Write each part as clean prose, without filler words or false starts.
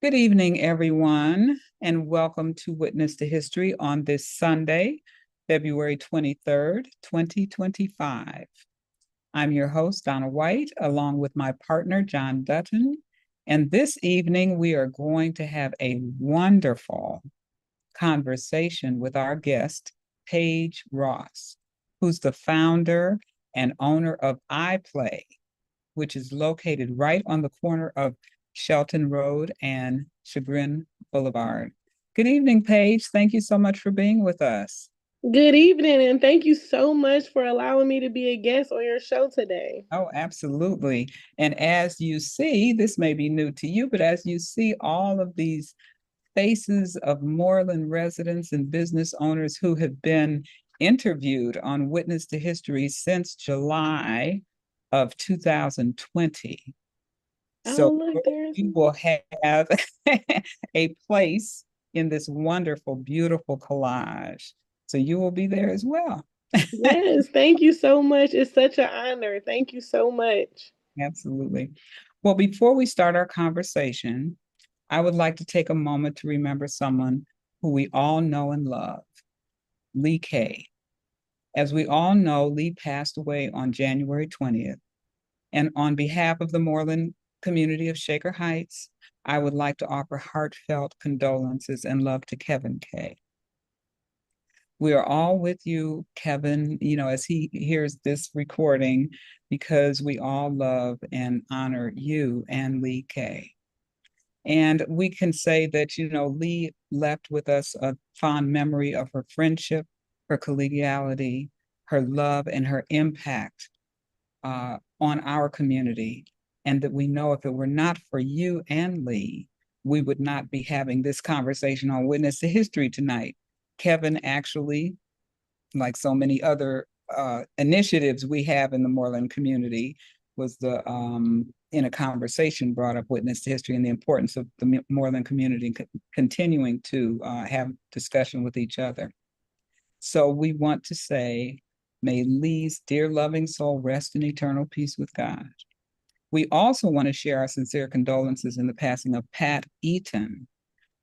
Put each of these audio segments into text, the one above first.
Good evening, everyone, and welcome to Witness to History on this Sunday, February 23rd, 2025. I'm your host, Donna White, along with my partner, John Dutton. And this evening, we are going to have a wonderful conversation with our guest, Paige Ross, who's the founder and owner of iPlay, which is located right on the corner of Shelton Road and Chagrin Boulevard. Good evening, Paige. Thank you so much for being with us. Good evening, and thank you so much for allowing me to be a guest on your show today. Oh, absolutely. And as you see, this may be new to you, but as you see all of these faces of Moreland residents and business owners who have been interviewed on Witness to History since July of 2020. Oh, So look, there's. you will have a place in this wonderful, beautiful collage. So you will be there as well. Yes, thank you so much. It's such an honor. Thank you so much. Absolutely. Well, before we start our conversation, I would like to take a moment to remember someone who we all know and love, Lee Kay. As we all know, Lee passed away on January 20th. And on behalf of the Moreland community of Shaker Heights, I would like to offer heartfelt condolences and love to Kevin Kay. We are all with you, Kevin, as he hears this recording, because we all love and honor you and Lee Kay. And we can say that, Lee left with us a fond memory of her friendship, her collegiality, her love, and her impact on our community. And that we know if it were not for you and Lee, we would not be having this conversation on Witness to History tonight. Kevin actually, like so many other initiatives we have in the Moreland community, was the in a conversation brought up Witness to History and the importance of the Moreland community continuing to have discussion with each other. So we want to say, may Lee's dear loving soul rest in eternal peace with God. We also want to share our sincere condolences in the passing of Pat Eaton,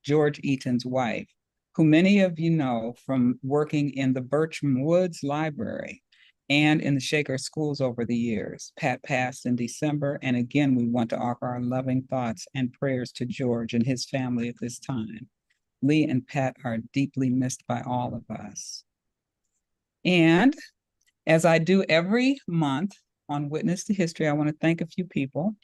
George Eaton's wife, who many of you know from working in the Bertram Woods Library and in the Shaker schools over the years. Pat passed in December, and again, we want to offer our loving thoughts and prayers to George and his family at this time. Lee and Pat are deeply missed by all of us. And as I do every month on Witness to History, I want to thank a few people.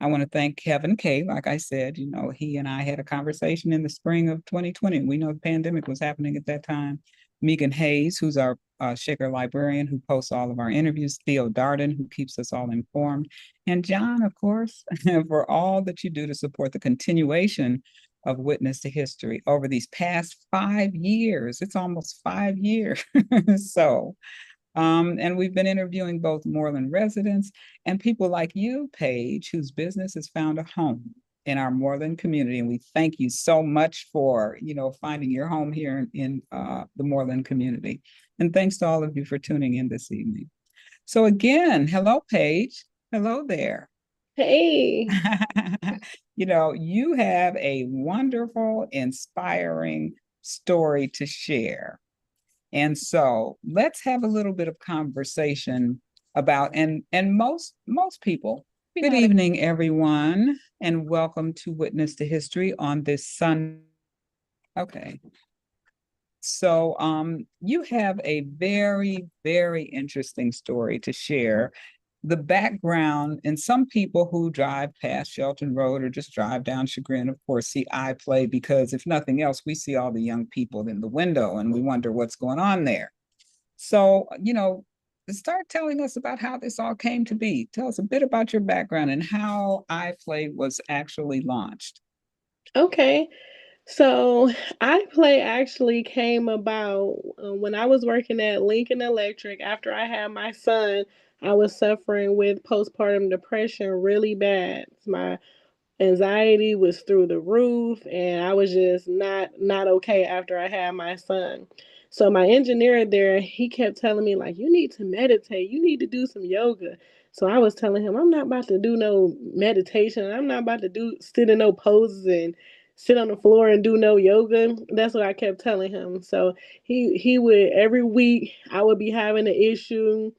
I want to thank Kevin Kay. Like I said, he and I had a conversation in the spring of 2020. We know the pandemic was happening at that time. Megan Hayes, who's our Shaker librarian who posts all of our interviews. Theo Darden, who keeps us all informed. And John, of course, for all that you do to support the continuation of Witness to History over these past 5 years. It's almost 5 years. So, and we've been interviewing both Moreland residents and people like you, Paige, whose business has found a home in our Moreland community. And we thank you so much for, finding your home here in the Moreland community. And thanks to all of you for tuning in this evening. So again, hello, Paige. Hello there. Hey. You have a wonderful, inspiring story to share. And so let's have a little bit of conversation about and most people. Good evening, everyone, and welcome to Witness to History on this Sunday. Okay. So you have a very, very interesting story to share. The background, and some people who drive past Shelton Road or just drive down Chagrin, of course, see iPlay because if nothing else, we see all the young people in the window and we wonder what's going on there. So, start telling us about how this all came to be. Tell us a bit about your background and how iPlay was actually launched. Okay. So, iPlay actually came about when I was working at Lincoln Electric. After I had my son, I was suffering with postpartum depression really bad. My anxiety was through the roof, and I was just not okay after I had my son. So my engineer there, he kept telling me, like, you need to meditate, you need to do some yoga. So I was telling him, I'm not about to do no meditation. I'm not about to do sit in no poses and sit on the floor and do no yoga. That's what I kept telling him. So he would every week I would be having an issue.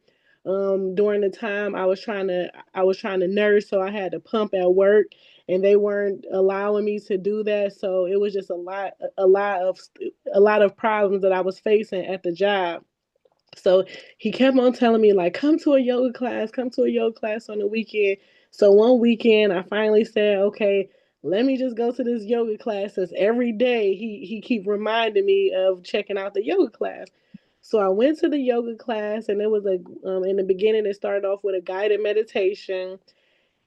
During the time I was trying to nurse, so I had to pump at work, and they weren't allowing me to do that. So it was just a lot of problems that I was facing at the job. So he kept on telling me, like, come to a yoga class on the weekend. So one weekend I finally said, okay, let me just go to this yoga class. Cause every day he keep reminding me of checking out the yoga class. So I went to the yoga class, and it was in the beginning it started off with a guided meditation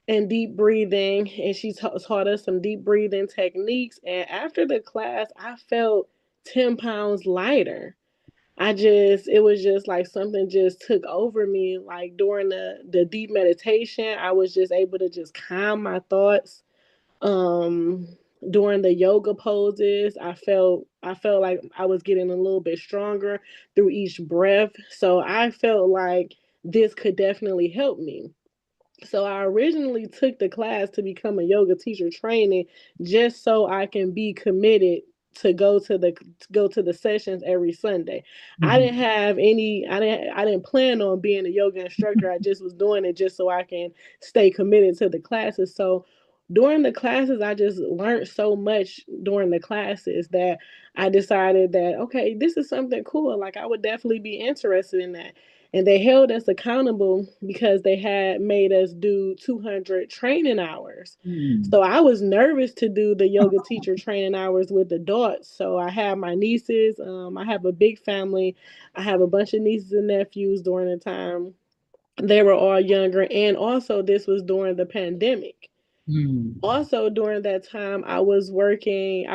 and deep breathing, and she taught us some deep breathing techniques. And after the class, I felt 10 pounds lighter. It was just like something just took over me. Like during the deep meditation, I was just able to just calm my thoughts. Um, During the yoga poses, I felt like I was getting a little bit stronger through each breath. So I felt like this could definitely help me. So I originally took the class to become a yoga teacher training, just so I can be committed to go to the sessions every Sunday. I Mhm. didn't have any I didn't plan on being a yoga instructor. I just was doing it just so I can stay committed to the classes. So during the classes, I just learned so much during the classes that I decided that, okay, this is something cool. Like I would definitely be interested in that. And they held us accountable because they had made us do 200 training hours. Mm. So I was nervous to do the yoga teacher training hours with adults. So I have my nieces. I have a big family. I have a bunch of nieces and nephews during the time. They were all younger. And also, this was during the pandemic. Mm. Also, during that time, I was managing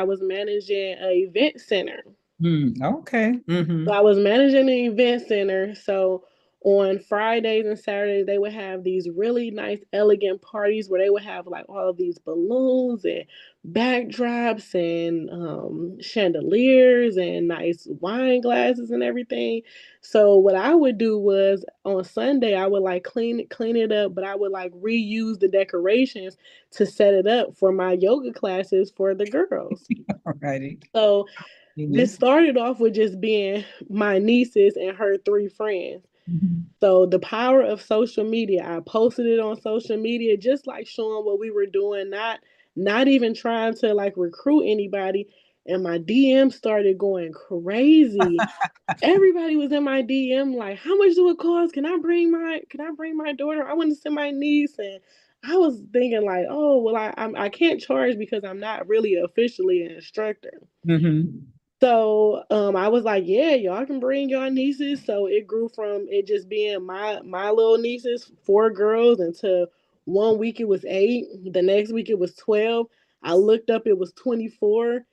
an event center. Mm. Okay. So I was managing the event center. So on Fridays and Saturdays, they would have these really nice, elegant parties where they would have like all of these balloons and backdrops and chandeliers and nice wine glasses and everything. So what I would do was on Sunday, I would like clean it up, but I would like reuse the decorations to set it up for my yoga classes for the girls. All righty. So this Yes. started off with just being my nieces and her three friends. Mhm. So the power of social media, I posted it on social media, just like showing what we were doing, not even trying to like recruit anybody. And my DM started going crazy. Everybody was in my DM like, how much do it cost? Can I bring my daughter? I want to send my niece. And I was thinking like, oh well, I can't charge because I'm not really officially an instructor. Mhm. So I was like, yeah, y'all can bring y'all nieces. So it grew from it just being my little nieces, four girls, until one week it was eight. The next week it was 12. I looked up, it was 24.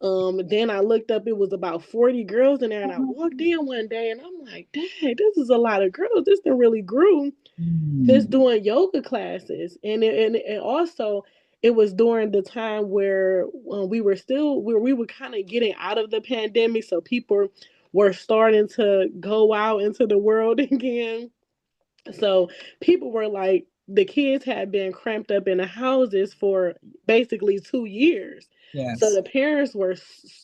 Then I looked up, it was about 40 girls in there, and I walked in one day and I'm like, dang, this is a lot of girls. This done really grew just Mm. doing yoga classes. And also it was during the time where we were kind of getting out of the pandemic, so people were starting to go out into the world again. So people were like, the kids had been cramped up in the houses for basically 2 years. So Yes. the parents were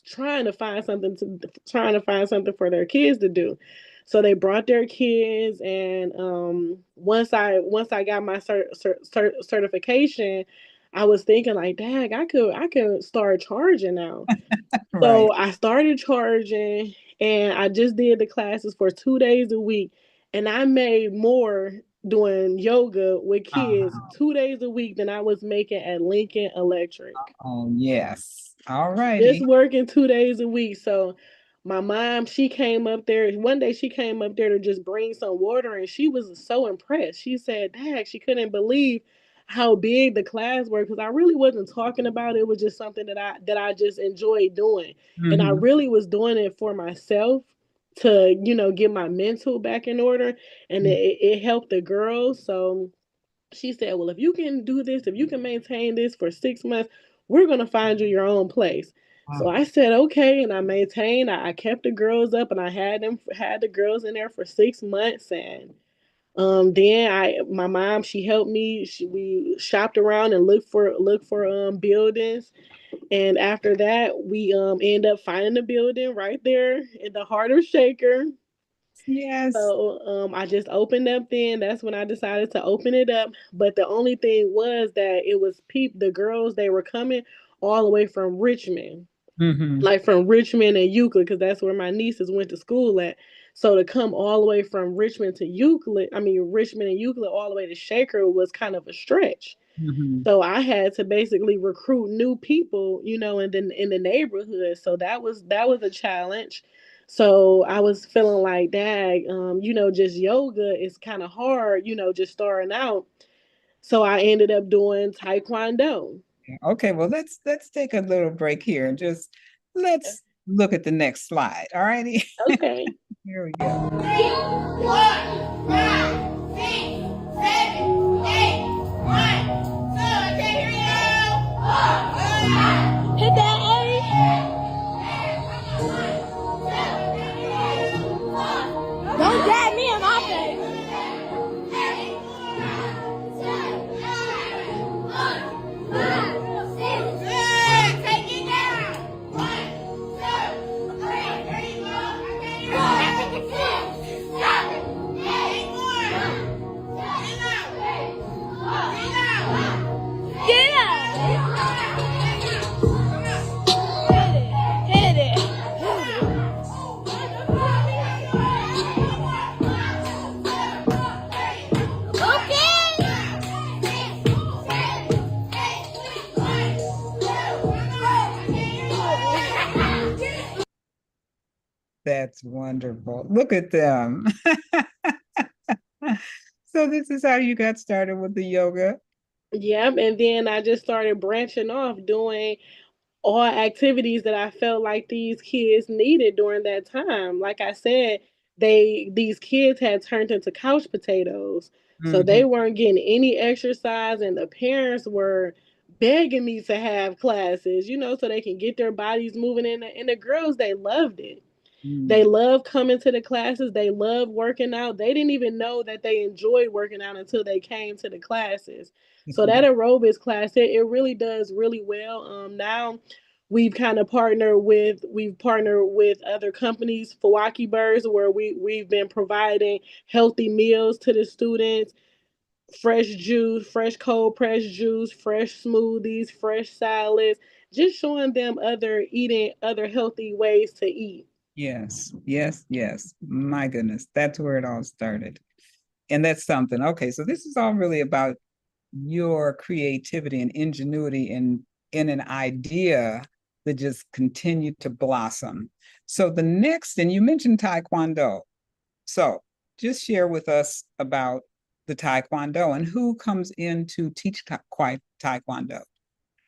trying to find something for their kids to do. So they brought their kids, and once I got my certification, I was thinking like, dang, I could start charging now. Right. So I started charging, and I just did the classes for 2 days a week. And I made more doing yoga with kids Uh-huh. 2 days a week than I was making at Lincoln Electric. Oh, yes. All Just righty. working 2 days a week. So my mom, she came up there. One day she came up there to just bring some water, and she was so impressed. She said, Dad, she couldn't believe how big the class were, because I really wasn't talking about it. It was just something that I just enjoyed doing. And I Mhm. really was doing it for myself to, get my mental back in order. And it helped the girls. So she said, well, if you can do this, if you can maintain this for 6 months, we're going to find you your own place. So Wow. I said, okay. And I maintained, I kept the girls up, and I had the girls in there for 6 months. And Then my mom, she helped me. We shopped around and looked for buildings, and after that, we end up finding a building right there in the heart of Shaker. Yes. So I just opened up. Then that's when I decided to open it up. But the only thing was that it was the girls, they were coming all the way from Richmond, Mm-hmm. like from Richmond and Euclid, because that's where my nieces went to school at. So to come all the way from Richmond to Euclid, I mean Richmond and Euclid all the way to Shaker was kind of a stretch. Mm-hmm. So I had to basically recruit new people, in the neighborhood. So that was a challenge. So I was feeling like that, just yoga is kind of hard, just starting out. So I ended up doing taekwondo. Okay, well, let's take a little break here and just let's look at the next slide. All righty. Okay. Here we go. 3, 2, 1, 5, 6, 7, 8, 1, 2, 3, 4. Hit that A. Don't dab me in my face. That's wonderful. Look at them. So this is how you got started with the yoga. Yep, and then I just started branching off, doing all activities that I felt like these kids needed during that time. Like I said, these kids had turned into couch potatoes. So they Mhm. weren't getting any exercise, and the parents were begging me to have classes, so they can get their bodies moving, and the girls, they loved it. They Mm. love coming to the classes. They love working out. They didn't even know that they enjoyed working out until they came to the classes. So that aerobics class, it really does really well. Now we've partnered with other companies, Fawaki Birds, where we've been providing healthy meals to the students, fresh juice, fresh cold pressed juice, fresh smoothies, fresh salads, just showing them other healthy ways to eat. Yes, yes, yes. My goodness, that's where it all started. And that's something. Okay, so this is all really about your creativity and ingenuity in an idea that just continued to blossom. So the next, and you mentioned Taekwondo. So just share with us about the Taekwondo and who comes in to teach Taekwondo.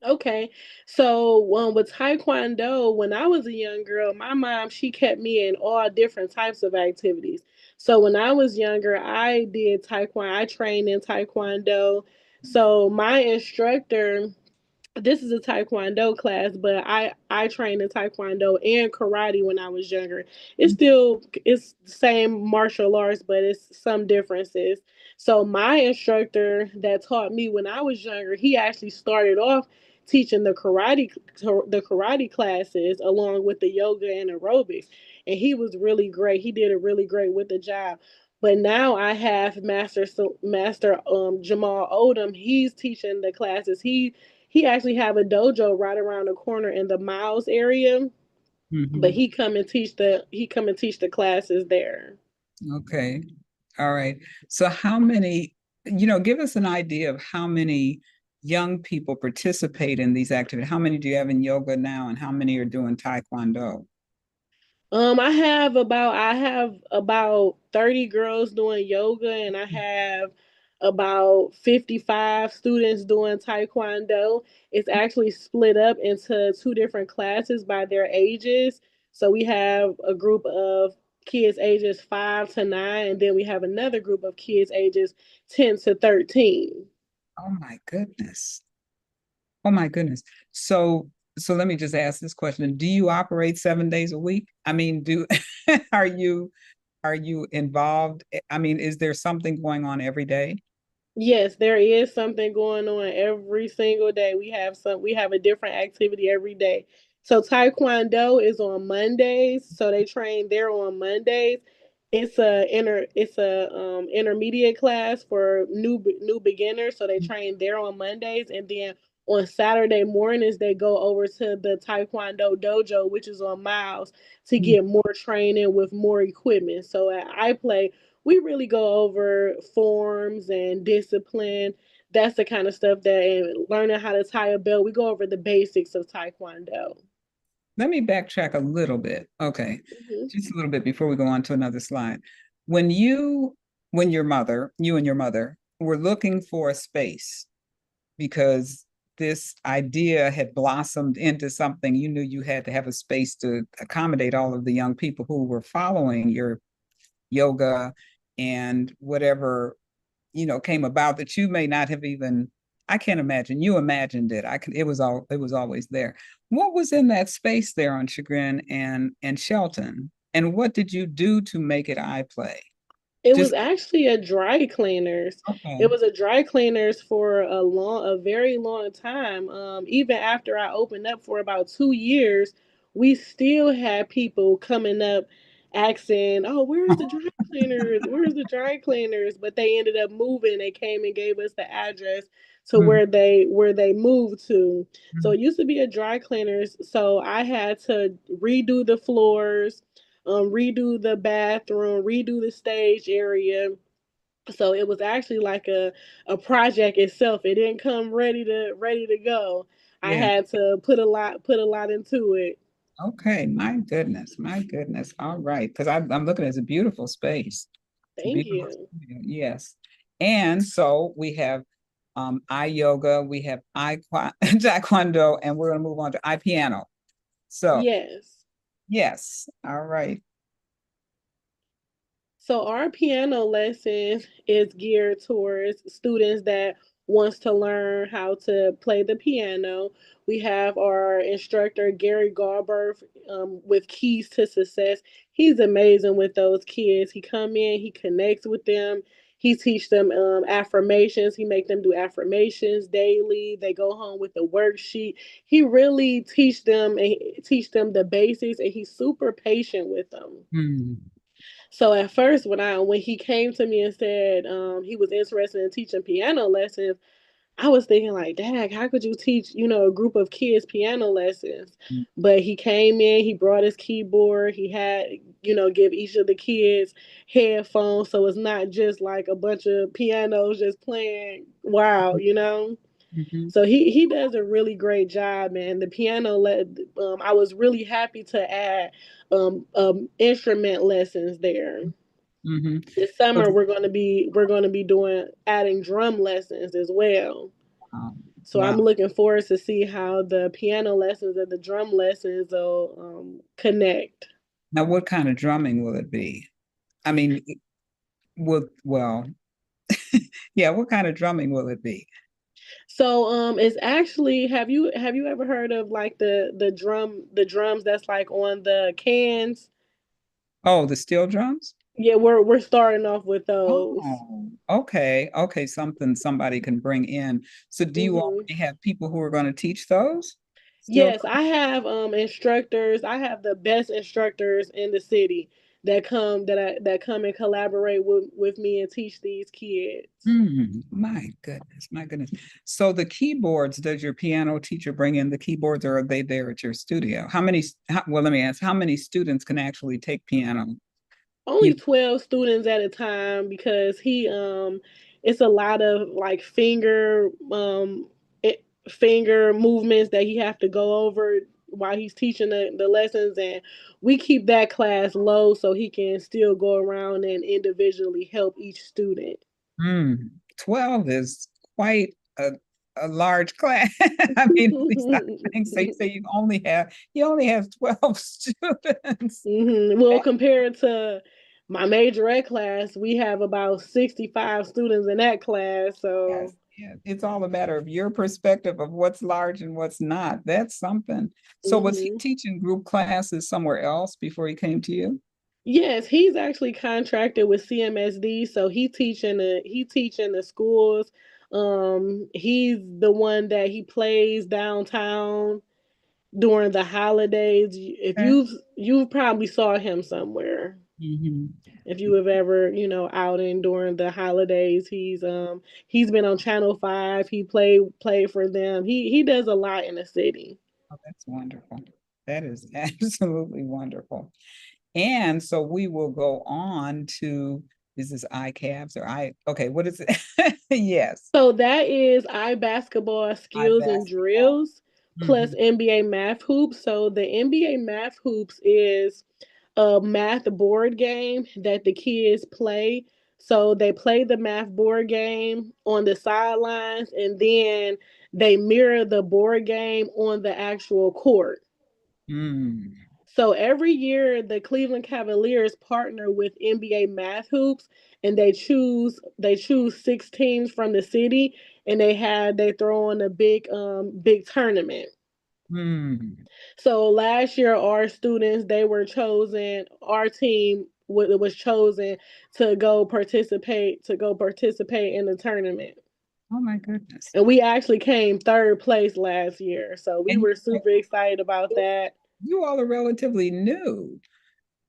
Okay, so with Taekwondo, when I was a young girl, my mom, she kept me in all different types of activities. So when I was younger, I did Taekwondo. I trained in Taekwondo. So my instructor, this is a taekwondo class, but I trained in taekwondo and karate when I was younger. It's the same martial arts, but it's some differences. So my instructor that taught me when I was younger, he actually started off teaching the karate classes along with the yoga and aerobics, and he was really great. He did a really great with the job. But now I have Master Jamal Odom. He's teaching the classes. He actually have a dojo right around the corner in the Miles area, but Mhm. he come and teach the classes there. Okay. All right. So how many, give us an idea of how many young people participate in these activities. How many do you have in yoga now and how many are doing Taekwondo? I have about 30 girls doing yoga, and I have about 55 students doing taekwondo. It's actually split up into two different classes by their ages. So we have a group of kids ages 5 to 9, and then we have another group of kids ages 10 to 13. Oh my goodness. Oh my goodness. So so let me just ask this question. Do you operate 7 days a week? I mean, do are you are you involved? I mean, is there something going on every day? Yes, there is something going on every single day. We have a different activity every day. So Taekwondo is on Mondays, so they train there on Mondays. It's a intermediate class for new beginners, so they train there on Mondays, and then on Saturday mornings they go over to the Taekwondo dojo, which is on Miles, to Mm. get more training with more equipment. So at I play, we really go over forms and discipline. That's the kind of stuff that, and learning how to tie a belt. We go over the basics of Taekwondo. Let me backtrack a little bit. Okay. Hmm. Just a little bit before we go on to another slide. When you, when your mother, you and your mother were looking for a space because this idea had blossomed into something, you knew you had to have a space to accommodate all of the young people who were following your yoga and whatever came about that you may not have even. I can't imagine you imagined it. I can It was always there. What was in that space there on Chagrin and Shelton, and what did you do to make it iPlay? It was Just actually a dry cleaners. It okay. was a dry cleaners for a very long time. Even after I opened up for about 2 years, we still had people coming up asking, "Oh, where's the dry cleaners? Where's the dry cleaners?" But they ended up moving. They came and gave us the address to Mhm, where they moved to. So mhm, it used to be a dry cleaners. So I had to redo the floors, redo the bathroom, redo the stage area. So it was actually like a project itself. It didn't come ready to go. I yeah. had to put a lot into it. Okay. My goodness. My goodness. All right. Because I'm looking at it as a beautiful space. It's a Thank beautiful you. studio. Yes. And so we have I yoga, we have taekwondo, and we're going to move on to I piano. So Yes. yes. All right. So our piano lessons is geared towards students that wants to learn how to play the piano. We have our instructor Gary Garber with Keys to Success. He's amazing with those kids. He come in, he connects with them. He teach them affirmations. He make them do affirmations daily. They go home with the worksheet. He really teach them the basics, and he's super patient with them. Hmm. So at first, when he came to me and said he was interested in teaching piano lessons, I was thinking like, Dad, how could you teach a group of kids piano lessons? But he came in, he brought his keyboard, he had give each of the kids headphones, so it's not just like a bunch of pianos just playing. Wow. Mm-hmm. So he does a really great job, man. The I was really happy to add instrument lessons there. Mm-hmm. This So, summer we're going to be doing adding drum lessons as well. So wow. I'm looking forward to see how the piano lessons and the drum lessons will connect. Now, what kind of drumming will it be? I mean, well, yeah, what kind of drumming will it be? So it's actually, have you ever heard of like the drums that's like on the cans? Oh, the steel drums? Yeah, we're starting off with those. Oh, okay. Okay, something somebody can bring in. So do you Hmm. already have people who are going to teach those? Steel Yes, drum? I have instructors. I have the best instructors in the city that come and collaborate with me and teach these kids. My goodness, my goodness. So the keyboards, does your piano teacher bring in the keyboards or are they there at your studio? Well, let me ask, how many students can actually take piano? Only You 12 students at a time because he it's a lot of like finger movements that he have to go over while he's teaching the lessons, and we keep that class low so he can still go around and individually help each student. mm, 12 is quite a large class. I mean, at least I think so. You say you only have 12 students. Well, compared to my major ed class, we have about 65 students in that class. Yes, So, yeah. It's all a matter of your perspective of what's large and what's not. That's something. So was he hmm teaching group classes somewhere else before he came to you? Yes, he's actually contracted with CMSD, so he teaching the schools. He's the one that he plays downtown during the holidays. If Okay. you've probably saw him somewhere. Hmm. If you have ever, out in during the holidays, he's been on Channel 5. He played for them. He does a lot in the city. Oh, that's wonderful. That is absolutely wonderful. And so we will go on to, is this ICAVs or okay, what is it? Yes, So that is basketball I skills and basketball. drills plus Hmm. NBA math hoops. So the NBA math hoops is a math board game that the kids play. So they play the math board game on the sidelines, and then they mirror the board game on the actual court. Mm. So every year, the Cleveland Cavaliers partner with NBA Math Hoops, and they choose 6 teams from the city, and they throw in a big tournament. Mm. So last year, our students they were chosen. Our team was chosen to go participate in the tournament, Oh my goodness. and we actually came third place last year. So we And were super excited about that. you all are relatively new.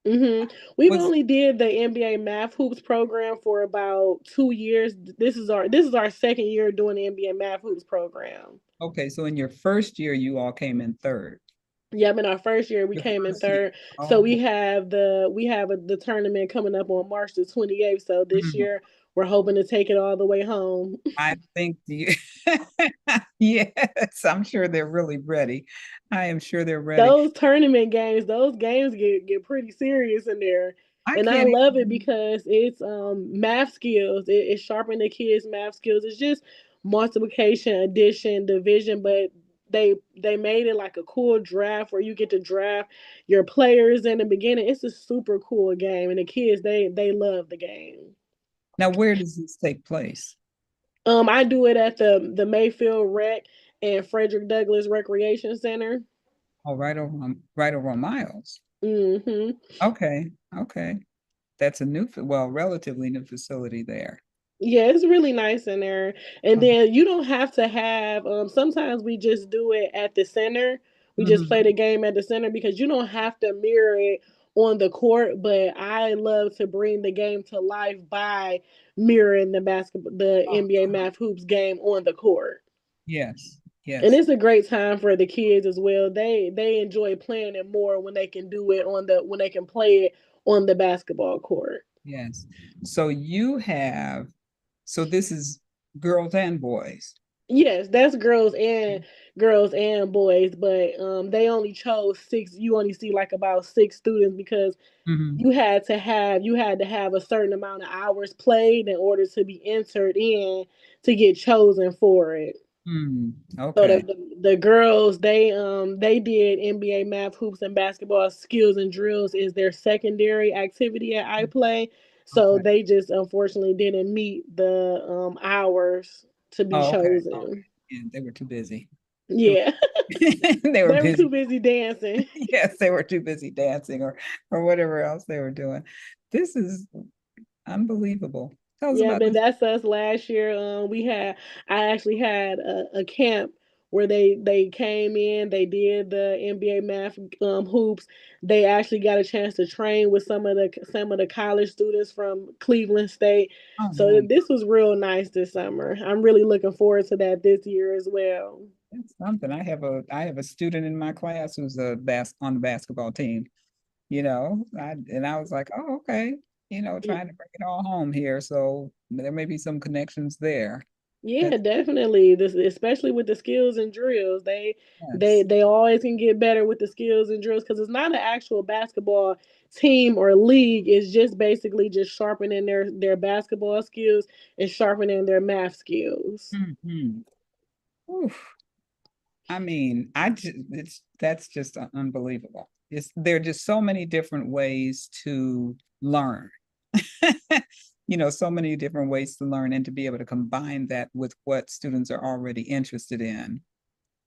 We've Was only did the NBA Math Hoops program for about 2 years. This is our second year doing the NBA Math Hoops program. okay, so in your first year, you all came in third. Yeah, in our first year we Your came in first year. third. So Oh, we have the tournament coming up on March the 28th. So this mm. year we're hoping to take it all the way home. I think yes, I'm sure they're really ready. I am sure they're ready. Those games get pretty serious in there. I And I can't love it even, because it's math skills. It sharpens the kids' math skills. It's just multiplication, addition, division, but they made it like a cool draft where you get to draft your players in the beginning. It's a super cool game, and the kids they love the game. now where does this take place? I do it at the Mayfield Rec and Frederick Douglass Recreation Center. Oh, right over on Miles. Hmm. Okay, okay. That's a well, relatively new facility there. Yeah, it's really nice in there. And Um, then you don't have to have sometimes we just do it at the center. We just play mhm. the game at the center because you don't have to mirror it on the court, but I love to bring the game to life by mirroring the Oh, NBA Math Hoops game on the court. yes, And yes, it's a great time for the kids as well. They enjoy playing it more when they can do it when they can play it on the basketball court. yes. So you have, so this is girls and boys. Yes, that's girls and boys, but they only chose six. You only see like about 6 students because Hmm. you had to have a certain amount of hours played in order to be entered in to get chosen for it. Hmm. So Okay. the girls they did NBA math hoops and basketball skills and drills is their secondary activity at iPlay. So Okay. they just unfortunately didn't meet the hours to be Oh, okay. Okay. chosen. And they were too busy. They were, Yeah. they were They were too busy. busy dancing. Yes, they were too busy dancing or whatever else they were doing. This is unbelievable. Tell us Yeah, about but this. that's us last year. I actually had a camp where they came in, they did the NBA math hoops. They actually got a chance to train with some of the college students from Cleveland State. Oh, So nice. this was real nice this summer. I'm really looking forward to that this year as well. That's something. I have a student in my class who's on the basketball team, and I was like, oh, okay, trying to bring it all home here. So there may be some connections there. Yeah, That's definitely. This, especially with the skills and drills, they they yes. they always can get better with the skills and drills because it's not an actual basketball team or league. It's just basically just sharpening their basketball skills and sharpening their math skills. Hmm. Oof. I mean, I just it's that's just unbelievable. There are just so many different ways to learn. So many different ways to learn and to be able to combine that with what students are already interested in.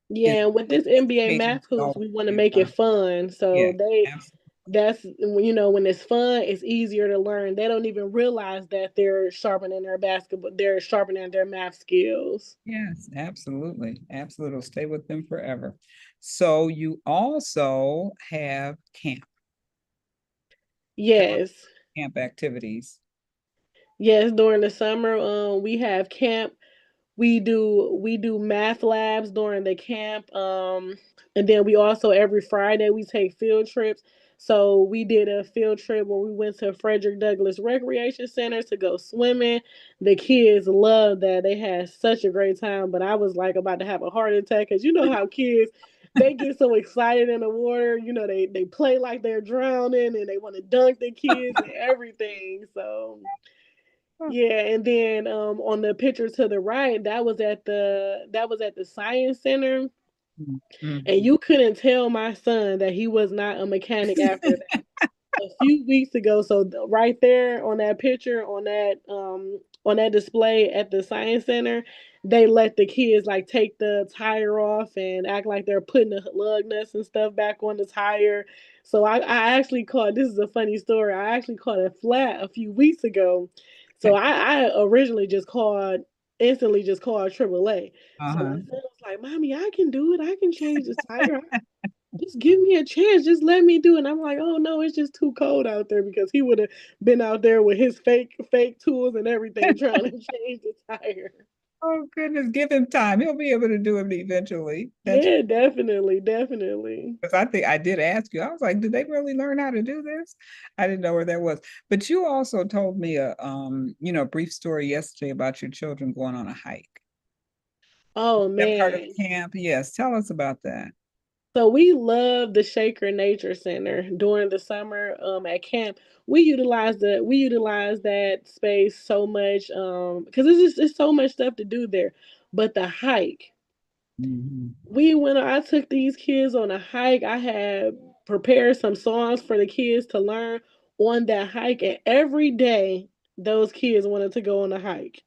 It Yeah, and with this NBA education math is hoops, always we want to be make it fun. fun. Yeah, So they absolutely. that's when it's fun, it's easier to learn. They don't even realize that they're sharpening their math skills. Yes, absolutely. Absolutely. Stay with them forever. So you also have camp, Yes. camp activities. Yes, during the summer, we have camp. We do math labs during the camp, and then we also every Friday we take field trips. So we did a field trip where we went to Frederick Douglass Recreation Center to go swimming. The kids loved that; they had such a great time. But I was like about to have a heart attack because you know how kids they get so excited in the water. They play like they're drowning and they want to dunk the kids and everything. So yeah, and then on the picture to the right, that was at the science center, and Mhm. you couldn't tell my son that he was not a mechanic after a few weeks ago. So right there on that picture on that display at the science center, they let the kids like take the tire off and act like they're putting the lug nuts and stuff back on the tire. So I actually caught this is a funny story. I actually caught a flat a few weeks ago. So I originally instantly just called AAA. So my Uh-huh. son was like, "Mommy, I can do it. I can change the tire. Just give me a chance. Just let me do it." And I'm like, "Oh no, it's just too cold out there," because he would have been out there with his fake tools and everything trying to change the tire. Oh goodness, give him time. He'll be able to do it eventually. That's Yeah, definitely, definitely. because I think I did ask you. I was like, did they really learn how to do this? I didn't know where that was. But you also told me a brief story yesterday about your children going on a hike. Oh That part of man. camp? Yes. Tell us about that. So we love the Shaker Nature Center during the summer at camp. We utilize that space so much because it's so much stuff to do there. But the hike, Mhm. I took these kids on a hike. I had prepared some songs for the kids to learn on that hike, and every day those kids wanted to go on a hike.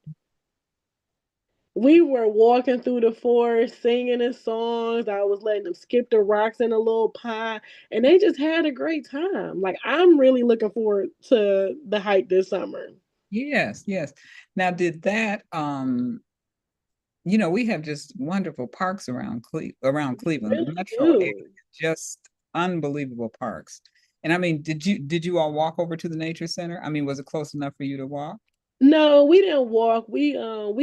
We were walking through the forest singing the songs. I was letting them skip the rocks in a little pond, and they just had a great time. Like, I'm really looking forward to the hike this summer. Yes, yes. Now, did that we have just wonderful parks around Cleveland, the Really metro area, do. just unbelievable parks. And I mean, did you all walk over to the nature center? I mean, was it close enough for you to walk? No, we didn't walk. We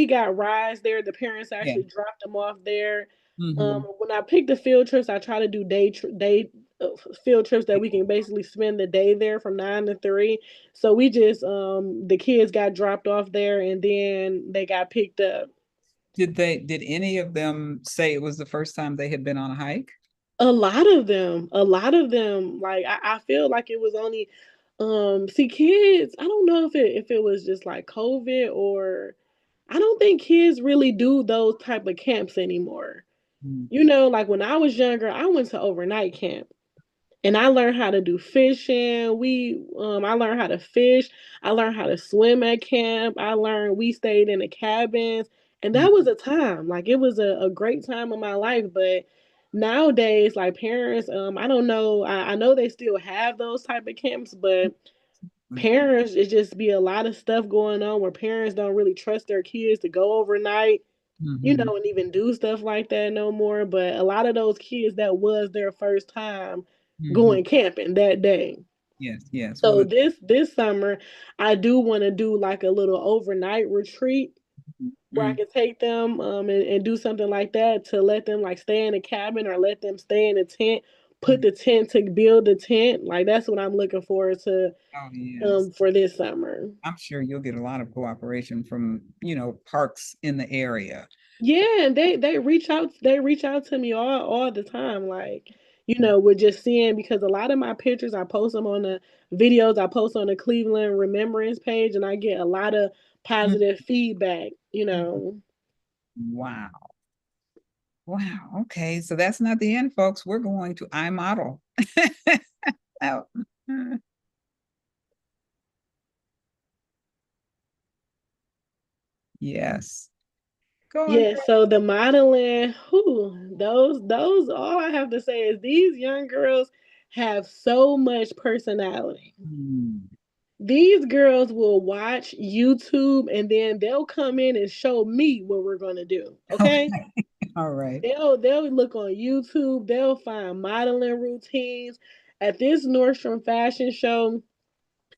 got rides there. The parents Yeah. actually dropped them off there. Hmm. When I pick the field trips, I try to do day field trips that we can basically spend the day there from 9 to 3. So we just the kids got dropped off there and then they got picked up. Did any of them say it was the first time they had been on a hike? A lot of them, like I feel like it was only see kids. I don't know if it was just like COVID or I don't think kids really do those type of camps anymore. Mm. Like when I was younger, I went to overnight camp and I learned how to do fishing. I learned how to fish. I learned how to swim at camp. We stayed in the cabins, and Mm. that was a time. Like it was a great time of my life. But nowadays, like parents, I don't know. I know they still have those type of camps, but parents, it just be a lot of stuff going on where parents don't really trust their kids to go overnight, Hmm. and even do stuff like that no more. But a lot of those kids, that was their first time Hmm. going camping that day. Yes, yes. Well, So this summer, I do want to do like a little overnight retreat where I mm, can take them and do something like that to let them like stay in a cabin or let them stay in a tent, put mm. the tent to build the tent. Like that's what I'm looking forward to Oh, yes. for this summer. I'm sure you'll get a lot of cooperation from, parks in the area. Yeah, and they reach out to me all the time, like we're just seeing because a lot of my pictures I post them on the videos I post on the Cleveland Remembrance page, and I get a lot of Mm. positive feedback. Wow. Wow. Okay. So that's not the end, folks. We're going to iModel. Oh. Yes. Go on. Yeah, so the modeling, who those all I have to say is these young girls have so much personality. Mm. These girls will watch YouTube and then they'll come in and show me what we're gonna do. Okay. Okay. All right. They'll look on YouTube, they'll find modeling routines. At this Nordstrom fashion show,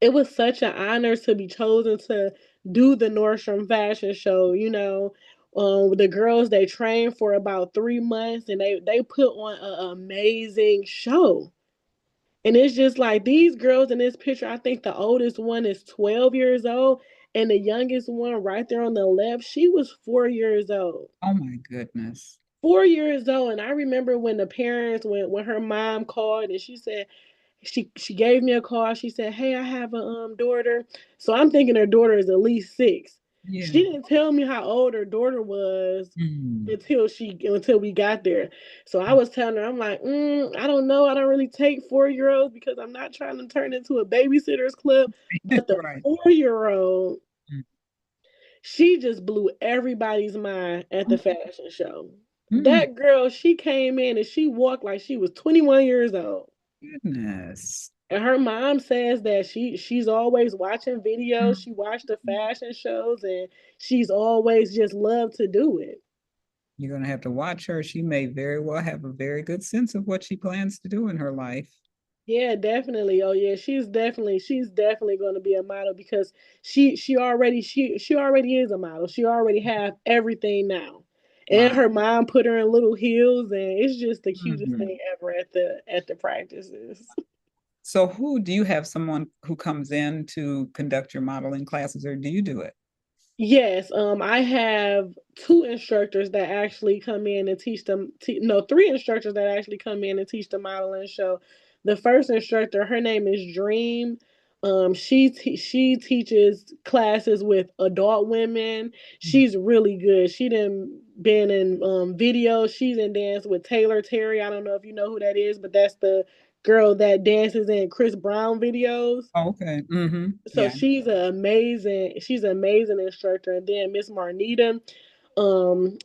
it was such an honor to be chosen to do the Nordstrom fashion show. The girls they trained for about 3 months and they put on an amazing show. And it's just like these girls in this picture, I think the oldest one is 12 years old, and the youngest one right there on the left, she was 4 years old. Oh my goodness. 4 years old. And I remember when the parents, when her mom called and she said, she gave me a call. She said, "Hey, I have a daughter." So I'm thinking her daughter is at least 6. Yeah. She didn't tell me how old her daughter was Mm. until we got there. So I was telling her, I'm like, I don't know. I don't really take 4 year olds because I'm not trying to turn into a babysitter's club. But the Right. 4 year old, Mm. she just blew everybody's mind at the fashion show. Mm. That girl, she came in and she walked like she was 21 years old. Goodness. And her mom says that she's always watching videos. Mm. She watched the fashion shows and she's always just loved to do it. You're going to have to watch her. She may very well have a very good sense of what she plans to do in her life. Yeah, definitely. Oh yeah, she's definitely going to be a model because she already is a model. She already have everything now. And Wow. her mom put her in little heels and it's just the cutest Mhm. thing ever at the practices. So, who do you have someone who comes in to conduct your modeling classes, or do you do it? Yes, I have two instructors that actually come in and teach them. No, three instructors that actually come in and teach the modeling show. The first instructor, her name is Dream. She teaches classes with adult women. Mm. She's really good. She done been in videos. She's in dance with Taylor Terry. I don't know if you know who that is, but that's the girl that dances in Chris Brown videos. Oh, okay. Mm-hmm. So Yeah. she's an amazing instructor. And then Miss Marnita,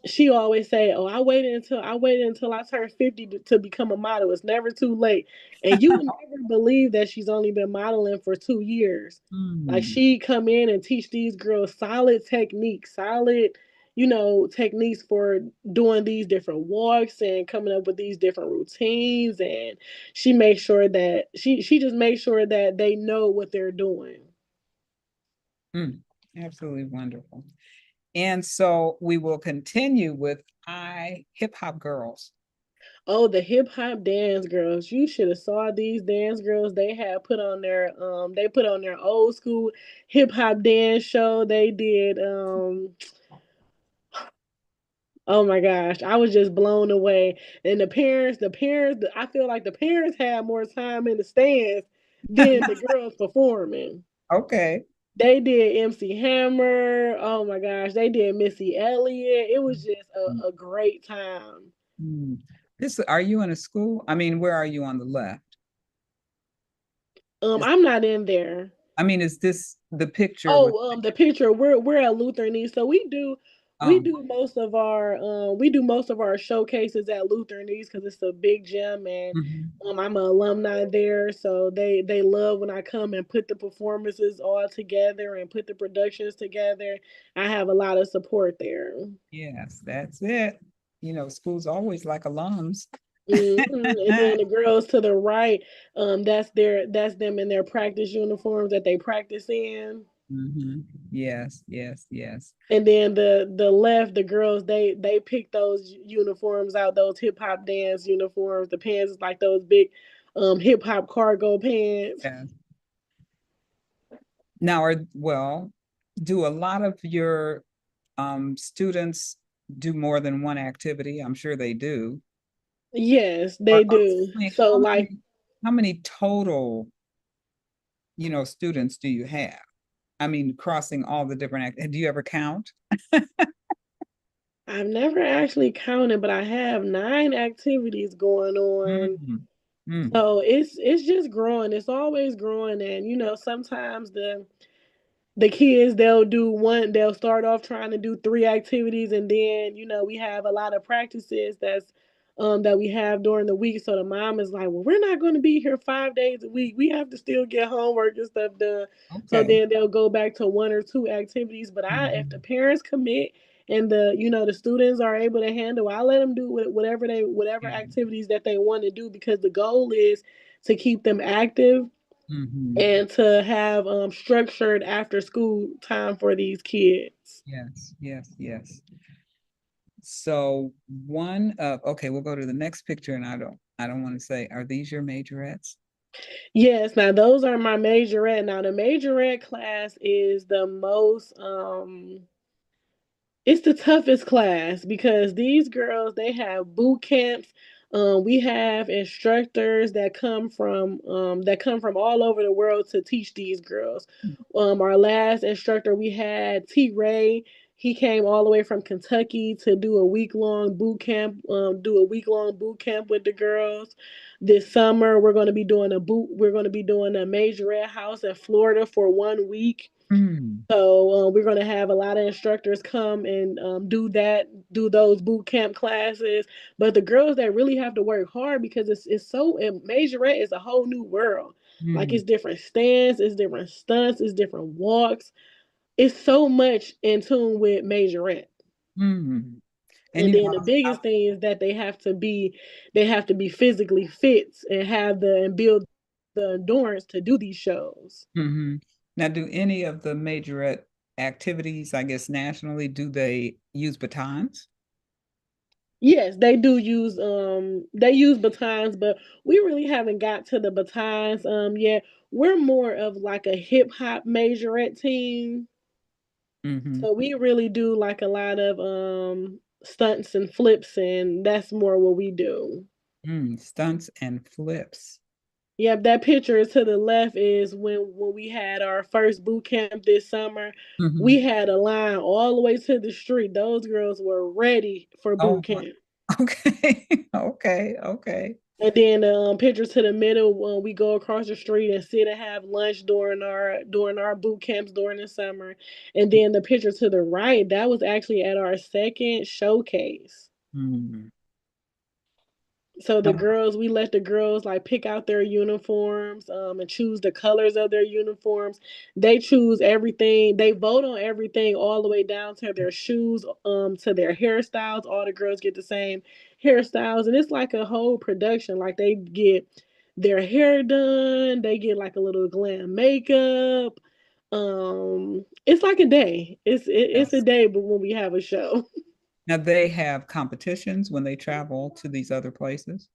she always say, "Oh, I waited until I turned 50 to become a model. It's never too late." And you would never believe that she's only been modeling for 2 years. Like Mm. she come in and teach these girls solid techniques for doing these different walks and coming up with these different routines. And she just makes sure that they know what they're doing. Mm. Absolutely wonderful. And so we will continue with I Hip Hop Girls. Oh, the hip hop dance girls. You should have saw these dance girls. They put on their old school hip hop dance show. They did oh my gosh, I was just blown away. And the parents, I feel like the parents had more time in the stands than the girls performing. Okay. They did MC Hammer. Oh my gosh, they did Missy Elliott. It was just a great time. Mm. This are you in a school? I mean, where are you on the left? Is I'm not in there. I mean, is this the picture with Oh, the picture. We're at Lutheran East, so we um do most of our showcases at Lutheran East because it's a big gym, and mhm. I'm an alumni there, so they love when I come and put the performances all together and put the productions together. I have a lot of support there. Yes, that's it. Schools always like alums. And then the girls to the right, that's them in their practice uniforms that they practice in. Hmm. Yes, yes, yes. And then the left, the girls, they pick those uniforms out, those hip hop dance uniforms. The pants is like those big hip hop cargo pants. Yes. Now, do a lot of your students do more than one activity? I'm sure they do. Yes, Or, they or do. I mean, So like how many total, students do you have? I mean, crossing all the different do you ever count? I've never actually counted, but I have 9 activities going on. Mm, mm, So it's just growing. It's always growing, and sometimes the kids they'll start off trying to do 3 activities, and then we have a lot of practices that's that we have during the week. So the mom is like, well, we're not going to be here 5 days a week. We have to still get homework and stuff done. So Okay. then they'll go back to one or two activities. But if the Mhm. parents commit and the students are able to handle, I let them do whatever Yeah. activities that they want to do, because the goal is to keep them active Mhm. and to have structured after school time for these kids. Yes, yes, yes. So okay, we'll go to the next picture, and I don't want to say, are these your majorettes? Yes, now those are my majorette. Now the majorette class is the most it's the toughest class, because these girls, they have boot camps. We have instructors that come from all over the world to teach these girls. Our last instructor we had, T. Ray. He came all the way from Kentucky to do a week long boot camp. With the girls. This summer we're going to be doing a boot. We're going to be doing a majorette house in Florida for 1 week. Mm, So we're going to have a lot of instructors come and do those boot camp classes. But the girls that really have to work hard, because majorette is a whole new world. Like, mm, it's different stands, it's different stunts, it's different walks. It's so much in tune with majorette. mm. And And then the biggest thing is that they have to be physically fit and build the endurance to do these shows. mhm. Now, do any of the majorette activities, I guess nationally, do they use batons? Yes, they use batons, but we really haven't got to the batons yet. We're more of like a hip hop majorette team. Mm-hmm. So we really do like a lot of stunts and flips, and that's more what we do. Stunts and flips. Yep, that picture to the left is when we had our first boot camp this summer. Mm-hmm. We had a line all the way to the street. Those girls were ready for boot Oh, camp. okay. Okay. Okay. And then picture to the middle, we go across the street and sit and have lunch during our boot camps during the summer. And then the picture to the right, that was actually at our second showcase. Mm. So Um, we let the girls like pick out their uniforms, and choose the colors of their uniforms. They choose everything. They vote on everything, all the way down to their shoes, to their hairstyles. All the girls get the same hairstyles, and it's like a whole production. Like, they get their hair done. They get like a little glam makeup. It's like a day. It's a yes. day, but when we have a show. Now they have competitions when they travel to these other places.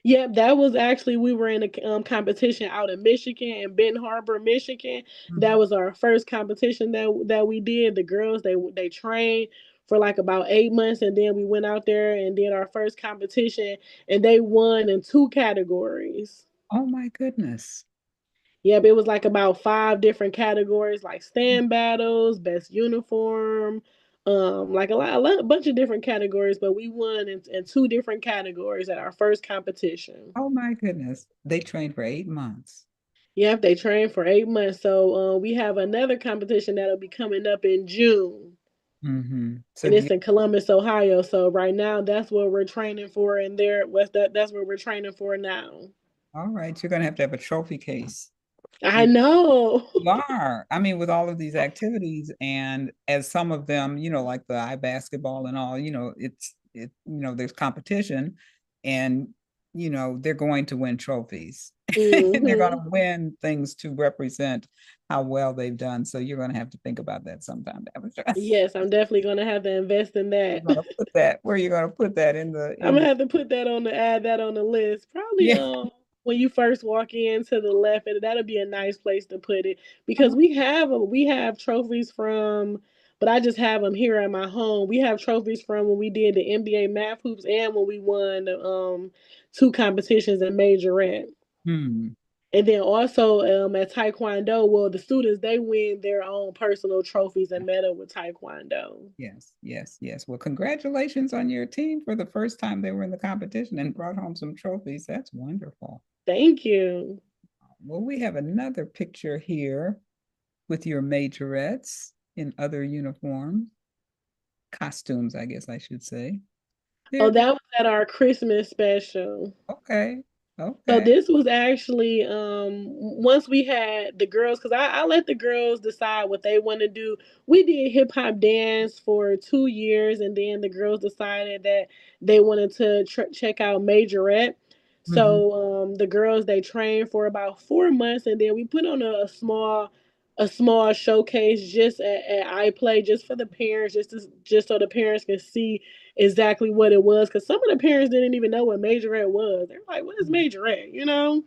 Yep, that was actually, we were in a competition out in Michigan, in Benton Harbor, Michigan. That Mhm. was our first competition that we did. The girls, they trained for like about 8 months, and then we went out there and did our first competition, and they won in two categories. Oh my goodness. Yep, it was like about five different categories, like stand battles, best uniform, like a bunch of different categories. But we won in two different categories at our first competition. Oh my goodness. They trained for 8 months. Yep, they train for 8 months. So we have another competition that'll be coming up in June, So and do you, it's in Columbus, Ohio. So right now, that's what we're training for, and that's what we're training for now. all right, you're gonna have to have a trophy case. I know. You are. I mean, with all of these activities, and as some of them, like the eye basketball and all, there's competition, and they're going to win trophies. And they're going Hmm. to win things to represent how well they've done. So you're going to have to think about that sometime, Deborah. Yes, I'm definitely gonna have to invest in You're that. going to put that where you're going to put that I'm in gonna the have to add that on the list. Probably yeah. when you first walk in to the left, and that'll be a nice place to put it, because Oh, we have trophies from, but I just have them here at my home. We have trophies from when we did the NBA math hoops, and when we won the two competitions in majorette. hmm. And then also at Taekwondo, well, the students, they win their own personal trophies and medal with Taekwondo. Yes, yes, yes. Well, congratulations on your team for the first time they were in the competition and brought home some trophies. That's wonderful. Thank you. Well, we have another picture here with your majorettes in other uniforms, costumes, I guess I should say. Oh, Here. that was at our Christmas special. Okay. So Okay. this was actually once we had the girls, because I let the girls decide what they want to do. We did hip hop dance for 2 years, and then the girls decided that they wanted to check out Majorette. Hmm. So the girls, they trained for about 4 months, and then we put on a small showcase just at iPlay, just for the parents, just so the parents can see exactly what it was, because some of the parents didn't even know what Majorette was. They're like, "What is Majorette?" You know?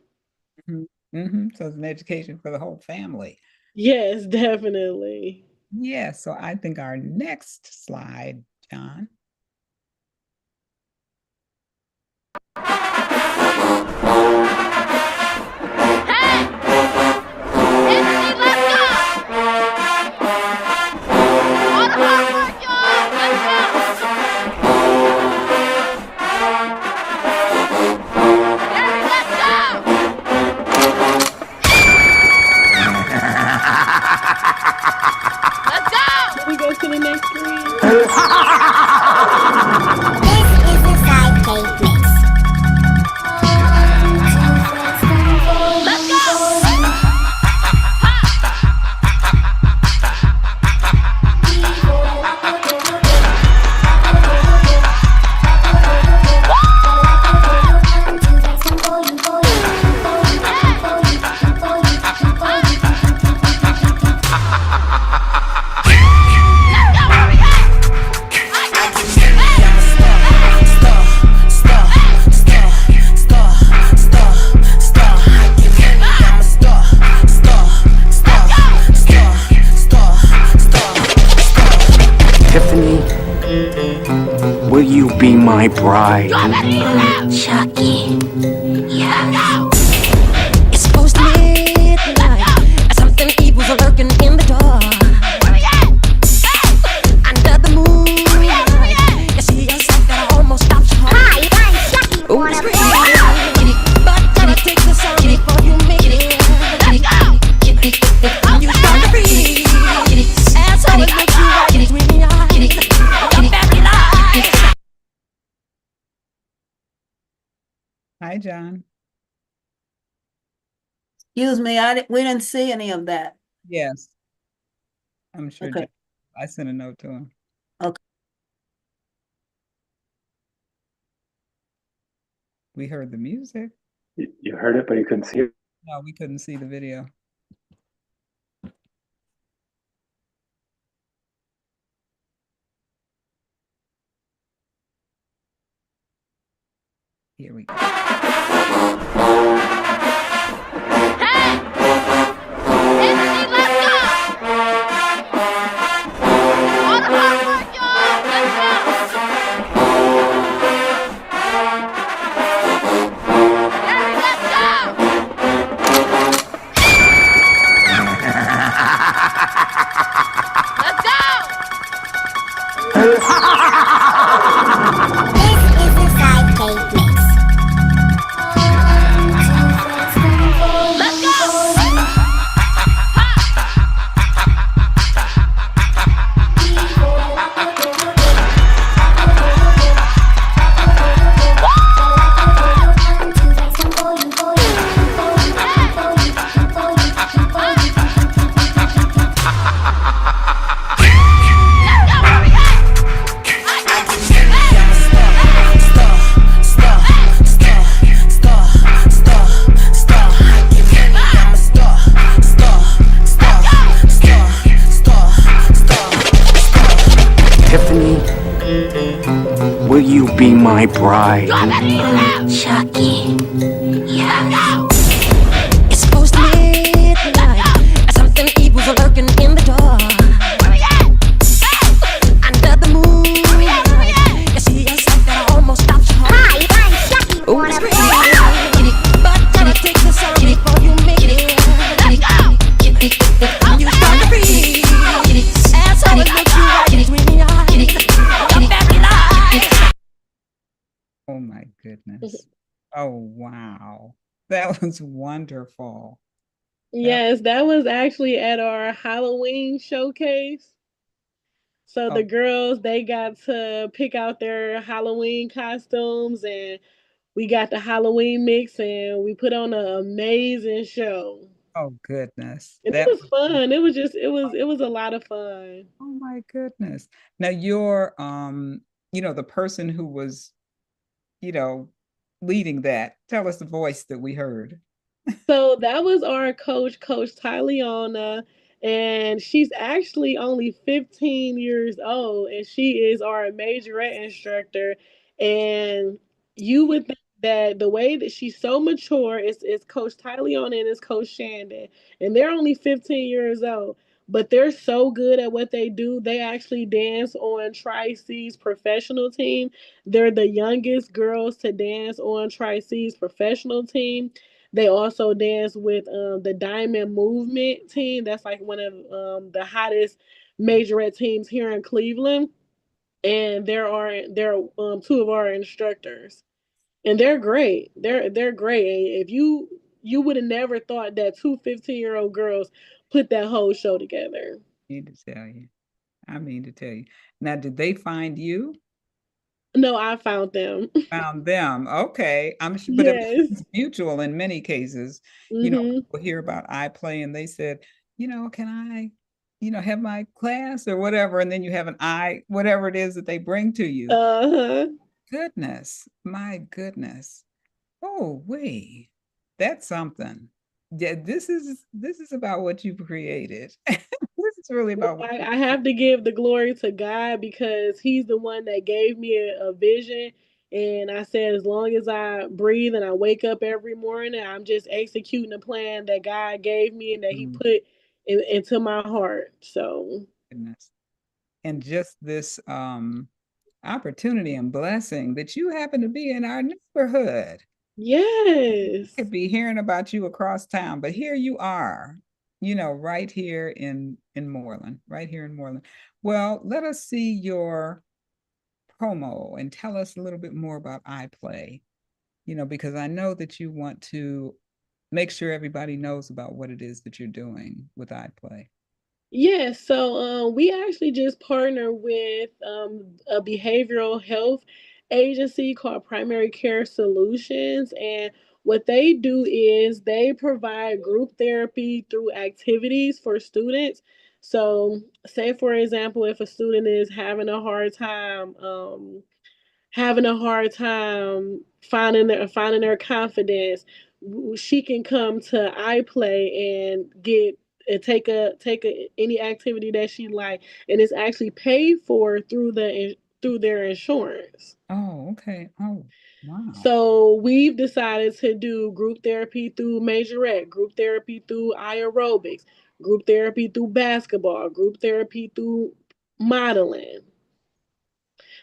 Hmm. Hmm. So it's an education for the whole family. Yes, definitely. Yeah. So I think our next slide, John. Can we go to the next screen? This is a sidekick mix. Tiffany, will you be my bride? Chucky. Yes. It's supposed to midnight. Something evil's lurking in the dark. Under the moonlight, you see yourself that almost stops your heart. Hi, I'm Chucky. Ooh, Wanna it's play? crazy. But gotta take the sound before you make it. You start to breathe. And so it looks you right between the eyes. Your very life. Hi, John. Excuse me, we didn't see any of that. Yes, I'm sure John. Okay. I sent a note to him. Okay. We heard the music. You heard it, but you couldn't see it. No, we couldn't see the video. Here we go. This is a sidekick mix. Tiffany, will you be my bride? Chucky. Yes. It's supposed to midnight. Something evil's lurking in the dark. Under the moonlight, you see yourself that almost stops your heart. Hi, I'm Chucky. Ooh, Wanna it's play? crazy. But gotta take the sound before you make it. You start to breathe. And so it looks you right between the eyes. Your very life. Oh my goodness. Oh wow. That was wonderful. That- Yes, that was actually at our Halloween showcase. So the Oh, girls, they got to pick out their Halloween costumes, and we got the Halloween mix, and we put on an amazing show. oh goodness. And it That was fun. It was just it was a lot of fun. oh my goodness. Now you're the person who was, you know, leading that. Tell us the voice that we heard. So that was our coach, Coach Tyleona, and she's actually only 15 years old, and she is our majorette instructor. And you would think that the way that she's so mature is Coach Tyleona and is Coach Shandon, and they're only 15 years old. But they're so good at what they do. They actually dance on Tri C's professional team. They're the youngest girls to dance on Tri C's professional team. They also dance with the Diamond Movement team. That's like one of the hottest majorette teams here in Cleveland. And there are two of our instructors, and they're great. They're great. If you would have never thought that two 15-year-old girls put that whole show together. I mean to tell you. I mean to tell you. Now, did they find you? No, I found them. Found them. Okay. I'm sure, but Yes. it's mutual in many cases. Mhm. People hear about I play and they said, can I, have my class or whatever? And then you have an I, whatever it is that they bring to you. Uh huh. Goodness, my goodness. Oh, wait, that's something. Yeah, this is about what you've created. This is really Well, about what I have to give the glory to God because He's the one that gave me a vision. And I said, as long as I breathe and I wake up every morning, I'm just executing the plan that God gave me and that He mm, put into my heart. So, goodness. And just this opportunity and blessing that you happen to be in our neighborhood. yes. Could be hearing about you across town, but here you are, right here in Moreland, right here in Moreland. Well, let us see your promo and tell us a little bit more about iPlay, because I know that you want to make sure everybody knows about what it is that you're doing with iPlay. Yes, so we actually just partner with a behavioral health agency called Primary Care Solutions. And what they do is they provide group therapy through activities for students. So, say for example, if a student is having a hard time finding their confidence, she can come to iPlay and get and take any activity that she like, and it's actually paid for through their insurance. Oh, okay. Oh, wow. So we've decided to do group therapy through majorette, group therapy through aerobics, group therapy through basketball, group therapy through modeling.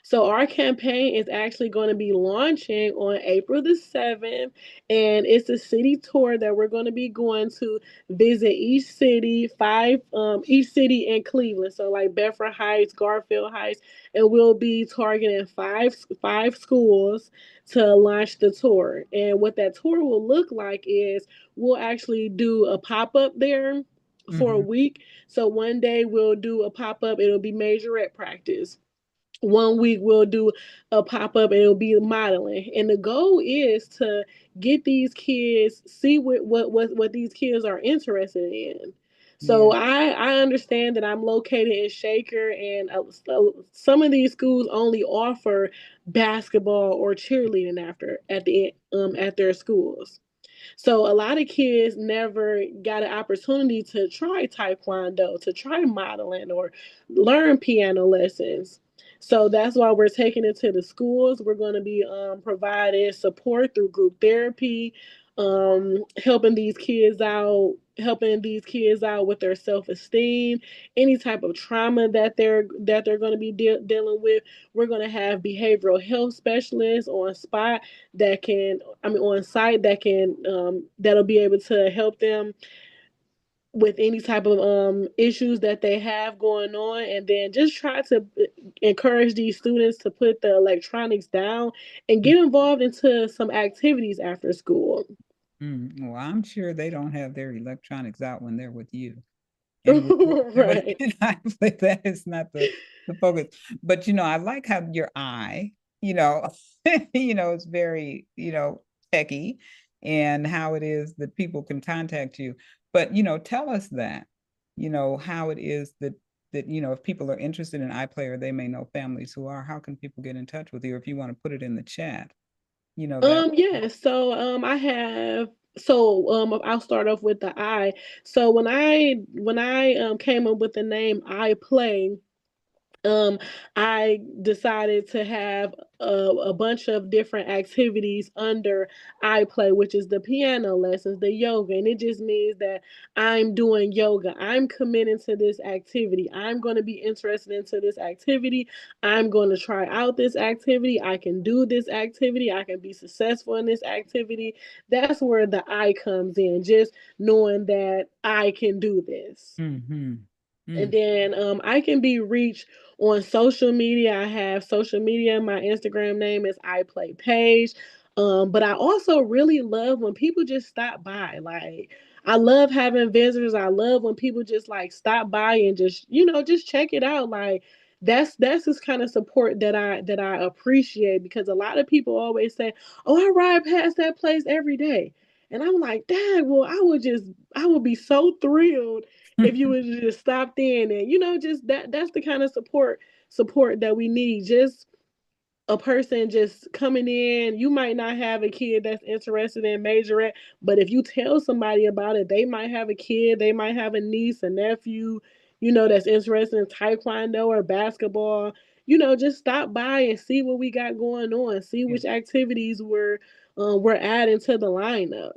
So our campaign is actually going to be launching on April the 7th, and it's a city tour that we're going to be going to visit each city in Cleveland. So like Bedford Heights, Garfield Heights, and we'll be targeting five schools to launch the tour. And what that tour will look like is we'll actually do a pop-up there for a Mm-hmm. week. So one day we'll do a pop-up, it'll be majorette practice. One week we'll do a pop-up and it'll be modeling, and the goal is to get these kids see what these kids are interested in. So Yeah. I understand that I'm located in Shaker, and some of these schools only offer basketball or cheerleading at their schools. So a lot of kids never got an opportunity to try taekwondo, to try modeling, or learn piano lessons. So that's why we're taking it to the schools. We're going to be providing support through group therapy, helping these kids out with their self-esteem, any type of trauma that they're going to be dealing with. We're going to have behavioral health specialists on spot on site that'll be able to help them with any type of issues that they have going on, and then just try to encourage these students to put the electronics down and get involved into some activities after school. Well, I'm sure they don't have their electronics out when they're with you. and Right. that is not the focus. But I like how your eye, it's very, techy, and how it is that people can contact you. But tell us that, how it is that if people are interested in iPlayer, they may know families who are. How can people get in touch with you? Or if you want to put it in the chat, that. Yeah, so I have I'll start off with the I. So when I came up with the name I Play, um I decided to have a bunch of different activities under I Play, which is the piano lessons, the yoga, and it just means that I'm doing yoga, I'm committing to this activity, I'm going to be interested into this activity, I'm going to try out this activity, I can do this activity, I can be successful in this activity. That's where the I comes in, just knowing that I can do this. Mm-hmm. And Mm. then I can be reached on social media. I have social media. My Instagram name is I Play Paige. But I also really love when people just stop by. Like, I love having visitors. I love when people just like stop by and just just check it out. Like, that's this kind of support that I appreciate, because a lot of people always say, "Oh, I ride past that place every day," and I'm like, "Dang, well, I would be so thrilled if you would just stopped in, and just that's the kind of support that we need. Just a person just coming in. You might not have a kid that's interested in majorette, but if you tell somebody about it, they might have a kid, they might have a niece, a nephew, that's interested in taekwondo or basketball. Just stop by and see what we got going on, see Yeah, which activities we're adding to the lineup.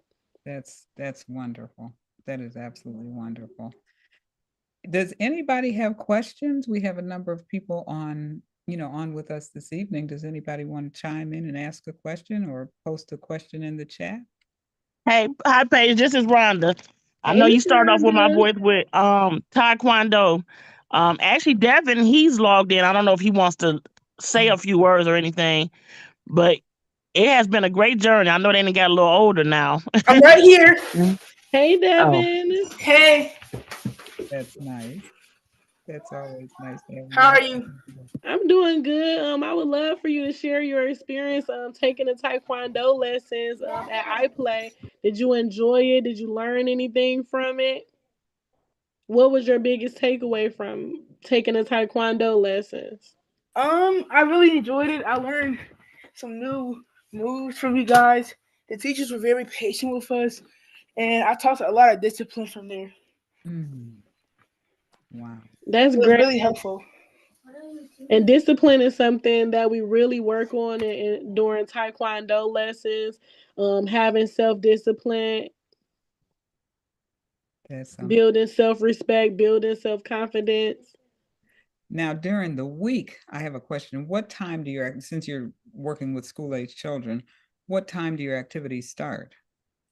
that's wonderful. That is absolutely wonderful. Does anybody have questions? We have a number of people on with us this evening. Does anybody want to chime in and ask a question or post a question in the chat? Hey, hi Paige, this is Rhonda. I Hey, know you Miss started off with my Rhonda. voice with Taekwondo. Actually Devin, he's logged in. I don't know if he wants to say a Oh, few words or anything, but it has been a great journey. I know they done got a little older now. I'm right here. Mhm. Hey, Oh. Devin. Hey, that's nice. That's always nice to have how young are you? people. I'm doing good. I would love for you to share your experience taking the Taekwondo lessons at iPlay. Did you enjoy it? Did you learn anything from it? What was your biggest takeaway from taking the Taekwondo lessons? I really enjoyed it. I learned some new moves from you guys. The teachers were very patient with us, and I taught a lot of discipline from there. Mm, wow. That's It was great. really helpful. And discipline is something that we really work on during Taekwondo lessons. Having self discipline, That's building self respect, building self confidence. now during the week. I have a question. What time do since you're working with school age children, what time do your activities start?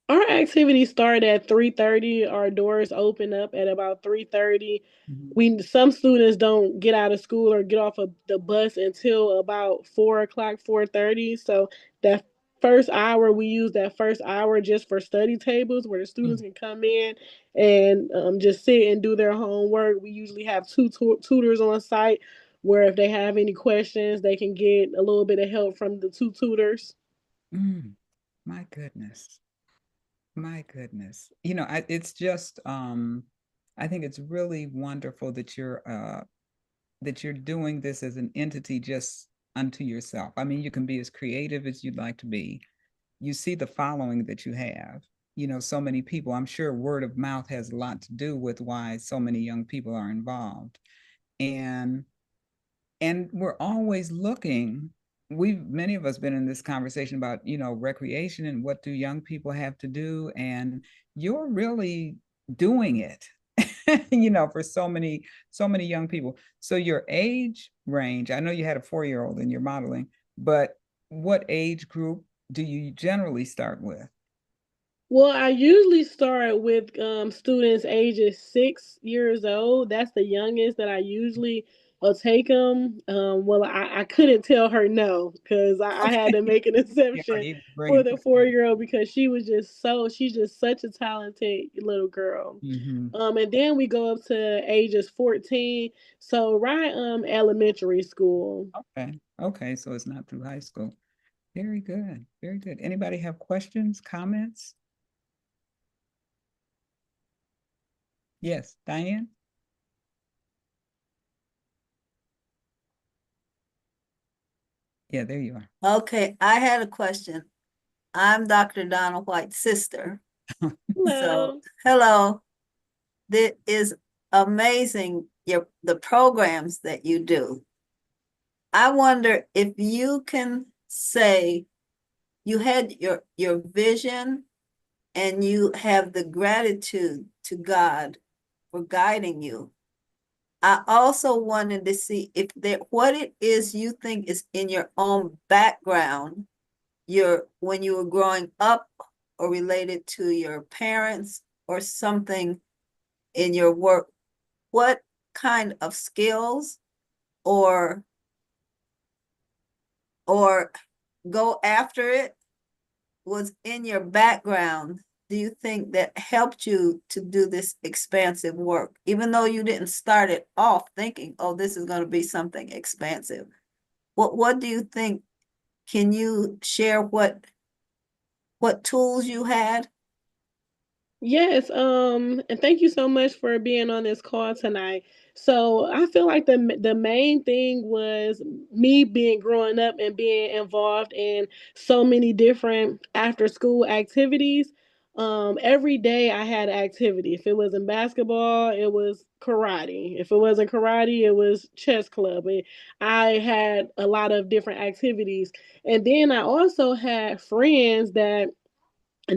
Our activities start at 3:30. Our doors open up at about 3:30. Mhm. Some students don't get out of school or get off of the bus until about 4 o'clock, 4:30. So that first hour, we use that first hour just for study tables where the students Mm, can come in and just sit and do their homework. We usually have two tutors on site where if they have any questions, they can get a little bit of help from the two tutors. mm, my goodness. My goodness. It's just I think it's really wonderful that you're doing this as an entity just unto yourself. I mean, you can be as creative as you'd like to be. You see the following that you have. So many people. I'm sure word of mouth has a lot to do with why so many young people are involved. And we're always looking. We've many of us been in this conversation about recreation and what do young people have to do, and you're really doing it for so many young people. So your age range, I know you had a 4-year-old in your modeling, but what age group do you generally start with? Well, I usually start with students ages 6 years old. That's the youngest that I usually take them. Well, I couldn't tell her no because I had to make an You exception already bring for it. the 4 year old because she's just such a talented little girl. Mm-hmm. And then we go up to ages 14, so right elementary school. Okay. Okay. So it's not through high school. Very good. Very good. Anybody have questions, comments? Yes, Diane? Yeah, there you are. Okay, I had a question. I'm Dr. Donna White's sister. So, Hello. hello. This is amazing, the programs that you do. I wonder if you can say you had your vision and you have the gratitude to God for guiding you. I also wanted to see if there what it is you think is in your own background, your when you were growing up or related to your parents or something in your work, what kind of skills or or go after it was in your background, do you think that helped you to do this expansive work, even though you didn't start it off thinking, oh, this is going to be something expansive? What do you think? Can you share what tools you had? Yes, and thank you so much for being on this call tonight. So I feel like the main thing was me being growing up and being involved in so many different after school activities. Every day I had activity. If it wasn't basketball, it was karate. If it wasn't karate, it was chess club. I had a lot of different activities, and then I also had friends that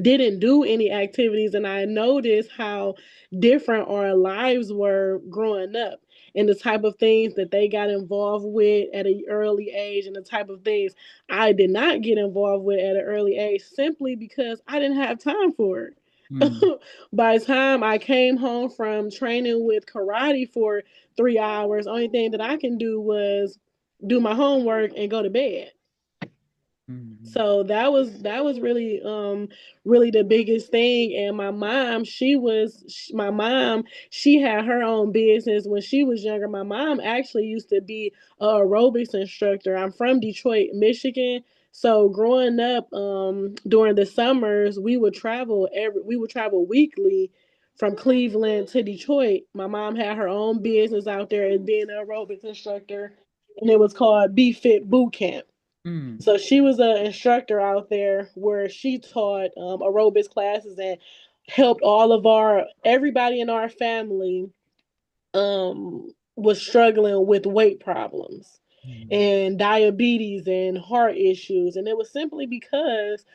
didn't do any activities, and I noticed how different our lives were growing up and the type of things that they got involved with at an early age and the type of things I did not get involved with at an early age simply because I didn't have time for it. Mm, By the time I came home from training with karate for 3 hours, only thing that I can do was do my homework and go to bed. mm, So that was really the biggest thing. And my mom, she had her own business when she was younger. My mom actually used to be a aerobics instructor. I'm from Detroit, Michigan. So growing up, during the summers, we would travel weekly from Cleveland to Detroit. My mom had her own business out there as being an aerobics instructor, and it was called Be Fit Boot Camp. mm, So she was an instructor out there where she taught aerobics classes and helped everybody in our family was struggling with weight problems mm, and diabetes and heart issues, and it was simply because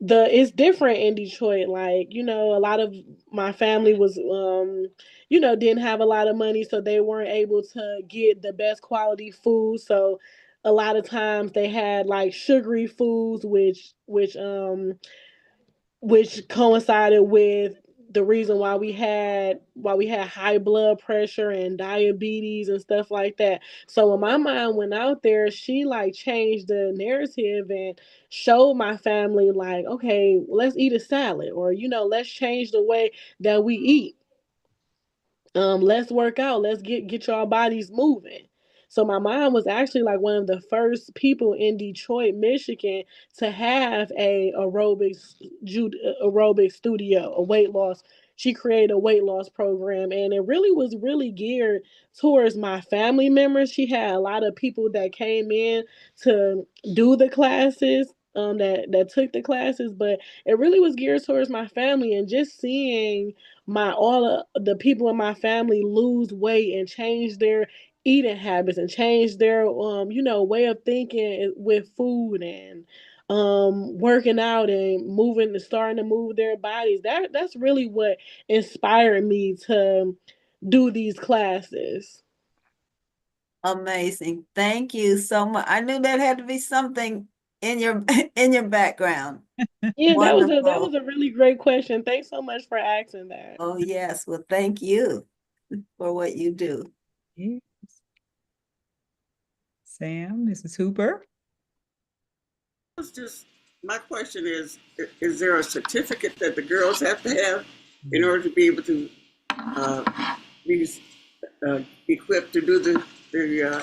the it's different in Detroit. Like, a lot of my family was didn't have a lot of money, so they weren't able to get the best quality food. So a lot of times they had like sugary foods, which coincided with the reason why we had high blood pressure and diabetes and stuff like that. So when my mom went out there, she like changed the narrative and showed my family like, okay, let's eat a salad, or let's change the way that we eat. Let's work out, let's get your bodies moving. So my mom was actually like one of the first people in Detroit, Michigan, to have a aerobic studio, a weight loss. She created a weight loss program, and it really was really geared towards my family members. She had a lot of people that came in to do the classes, that took the classes, but it really was geared towards my family. And just seeing my all of the people in my family lose weight and change their eating habits and change their way of thinking with food, and working out and starting to move their bodies. That's really what inspired me to do these classes. Amazing. Thank you so much. I knew that had to be something in your in your background. Yeah, that was Wonderful. a really great question. Thanks so much for asking that. Oh, yes. Well, thank you for what you do. yes. Sam, Mrs. Hooper. It's just my question is there a certificate that the girls have to have in order to be able to be equipped to do the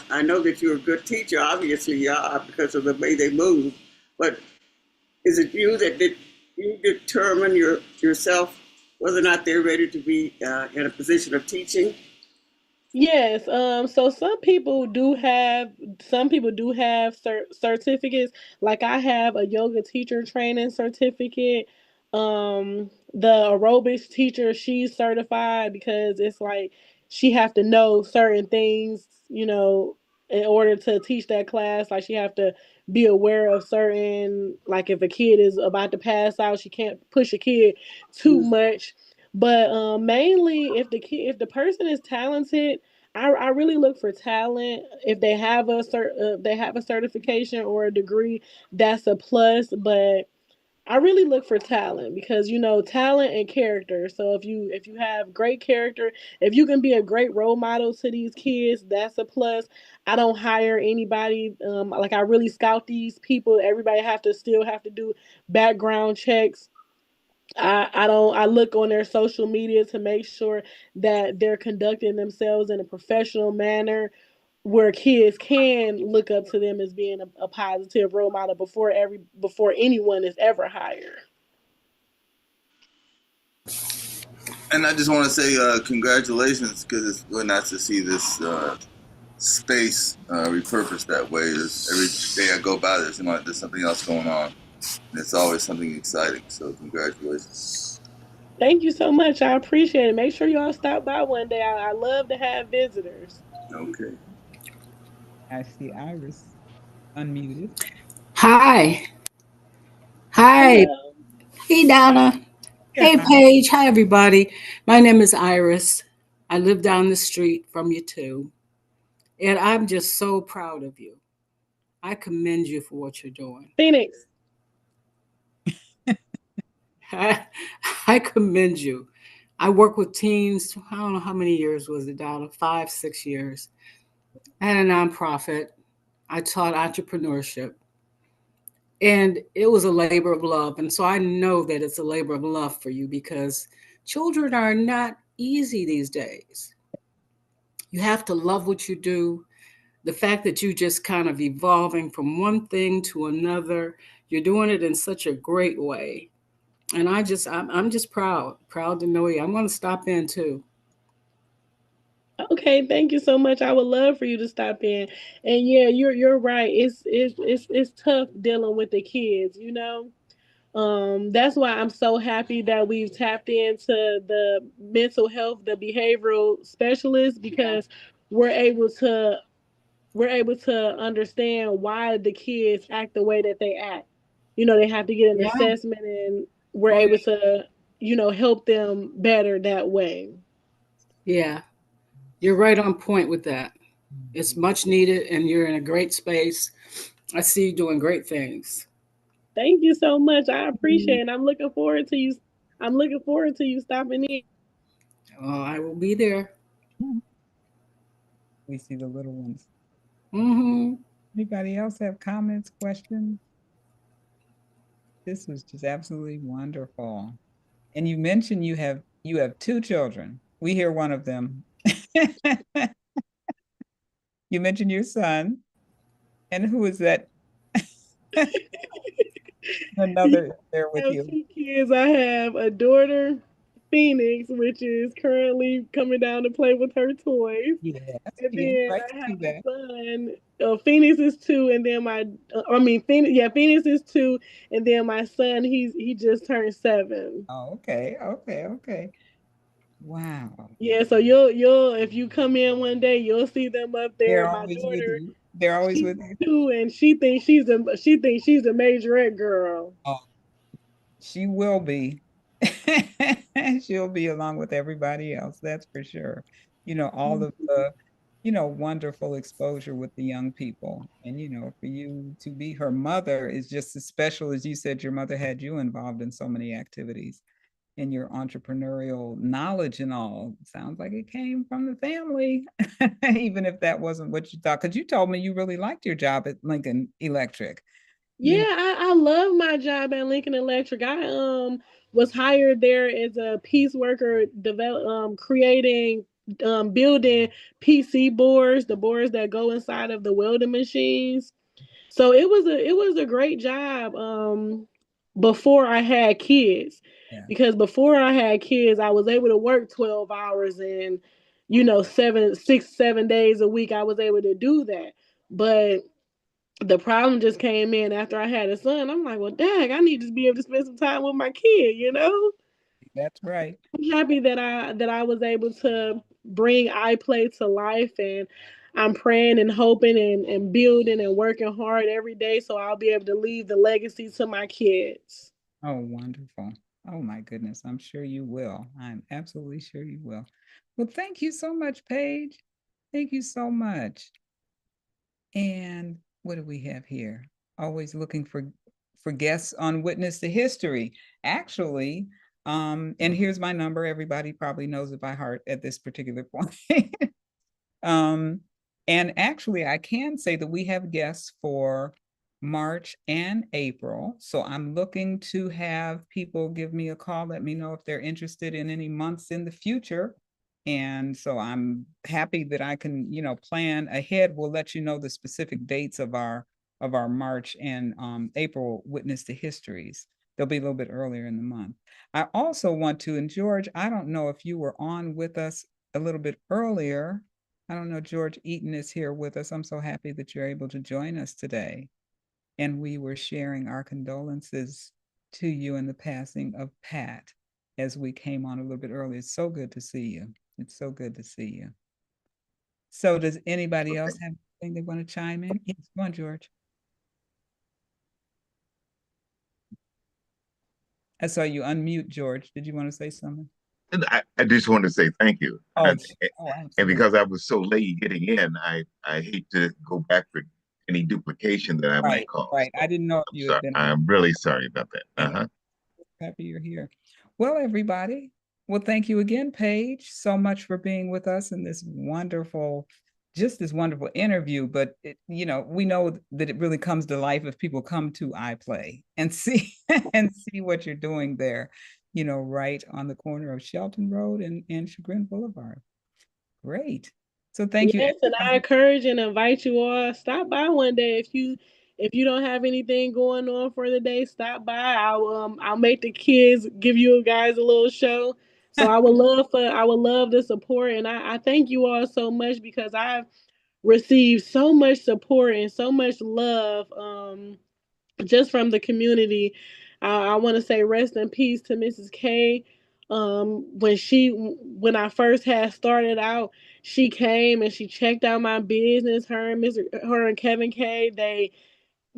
I know that you're a good teacher, obviously you are because of the way they move, but is it you that you determine yourself whether or not they're ready to be in a position of teaching? Yes, so some people do have certificates. Like I have a yoga teacher training certificate. The aerobics teacher, she's certified because it's like she have to know certain things, in order to teach that class. Like she have to be aware of certain, like if a kid is about to pass out, she can't push a kid too much. But mainly, if the person is talented, I really look for talent. If they have they have a certification or a degree, that's a plus. But I really look for talent because talent and character. So if you have great character, if you can be a great role model to these kids, that's a plus. I don't hire anybody. Like I really scout these people. Everybody still have to do background checks. I don't I look on their social media to make sure that they're conducting themselves in a professional manner where kids can look up to them as being a positive role model before anyone is ever hired. And I just want to say congratulations because it's really nice to see this space repurposed that way. Every day I go by, there's something else going on. And it's always something exciting. So congratulations. Thank you so much. I appreciate it. Make sure you all stop by one day. I love to have visitors. Okay. I see Iris unmuted. Hi. Hi. Hello. Hey, Donna. Yeah, Hey, hi. Paige. Hi, everybody. My name is Iris. I live down the street from you, too. And I'm just so proud of you. I commend you for what you're doing. Phoenix. I commend you. I work with teens. I don't know how many years was it, Donna? 5, 6 years. I had a nonprofit. I taught entrepreneurship. And it was a labor of love. And so I know that it's a labor of love for you because children are not easy these days. You have to love what you do. The fact that you just kind of evolving from one thing to another, you're doing it in such a great way. And I'm just proud to know you. I'm going to stop in too. Okay, thank you so much. I would love for you to stop in. And yeah, you're right. It's tough dealing with the kids. That's why I'm so happy that we've tapped into the mental health, the behavioral specialists, because we're able to we're able to understand why the kids act the way that they act. They have to get an Yeah. assessment, and we're Oh, able to, help them better that way. yeah. You're right on point with that. It's much needed, and you're in a great space. I see you doing great things. Thank you so much. I appreciate it. I'm looking forward to you. I'm looking forward to you stopping in. Oh, I will be there. We see the little ones. Mm-hmm. Anybody else have comments, questions? This was just absolutely wonderful. And you mentioned you have two children. We hear one of them. You mentioned your son. And who is that? Another is there I with have you. two kids. I have a daughter, Phoenix, which is currently coming down to play with her toys. Yes, And she then right I to have a that. son. Phoenix is 2, and then Phoenix. Yeah, Phoenix is 2, and then my son. He just turned 7. Oh, okay, okay, okay. Wow. Yeah, so you'll if you come in one day, you'll see them up there. They're My always with daughter, you. They're always she's with you. 2, and she thinks she's a majorette girl. Oh, she will be. She'll be along with everybody else, that's for sure. All of the, wonderful exposure with the young people. And, for you to be her mother is just as special as you said your mother had you involved in so many activities. and your entrepreneurial knowledge and all. Sounds like it came from the family, even if that wasn't what you thought. Because you told me you really liked your job at Lincoln Electric. Yeah, I love my job at Lincoln Electric. I was hired there as a piece worker, creating building PC boards, the boards that go inside of the welding machines. So it was a great job before I had kids. Yeah. Because before I had kids, I was able to work 12 hours and 7 days a week I was able to do that. But the problem just came in after I had a son. I'm like, well, dang, I need to be able to spend some time with my kid. That's right. I'm happy that I was able to bring iPlay to life, and I'm praying and hoping and building and working hard every day so I'll be able to leave the legacy to my kids. Oh, wonderful. Oh my goodness. I'm sure you will. I'm absolutely sure you will. Well, thank you so much, Paige. Thank you so much. And what do we have here? Always looking for guests on Witness to History. Actually, and here's my number. Everybody probably knows it by heart at this particular point. um, and actually, I can say that we have guests for March and April. So I'm looking to have people give me a call, let me know if they're interested in any months in the future. And so I'm happy that I can, plan ahead. We'll let you know the specific dates of our March and April Witness to Histories. They'll be a little bit earlier in the month. I also want to, and George, I don't know if you were on with us a little bit earlier. I don't know, George Eaton is here with us. I'm so happy that you're able to join us today. And we were sharing our condolences to you in the passing of Pat as we came on a little bit earlier. It's so good to see you. It's so good to see you. So does anybody else have anything they want to chime in? Yes, come on, George. I saw you unmute, George. Did you want to say something? I just want to say thank you. Oh, and because I was so late getting in, I hate to go back for any duplication that I might cause. Right. I didn't know if you had been. I'm really sorry about that. Uh-huh. Happy you're here. Well, everybody. Well, thank you again, Paige, so much for being with us in this wonderful interview. But we know that it really comes to life if people come to iPlay and see what you're doing there, right on the corner of Shelton Road and Chagrin Boulevard. Great. So thank you. Yes, and I encourage and invite you all, stop by one day if you don't have anything going on for the day. Stop by. I'll make the kids give you guys a little show. So I would love the support, and I thank you all so much because I've received so much support and so much love just from the community. I want to say rest in peace to Mrs. K. When I first had started out, she came and she checked out my business. Her and Kevin K. They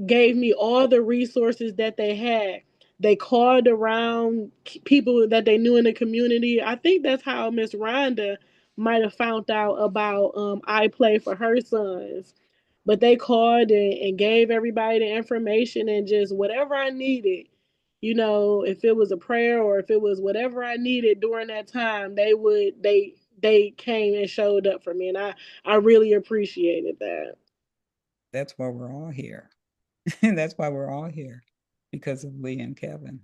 gave me all the resources that they had. They called around people that they knew in the community. I think that's how Miss Rhonda might have found out about iPlay for her sons. But they called and gave everybody the information and just whatever I needed, if it was a prayer or if it was whatever I needed during that time, they came and showed up for me. And I really appreciated that. That's why we're all here. And that's why we're all here, because of Lee and Kevin.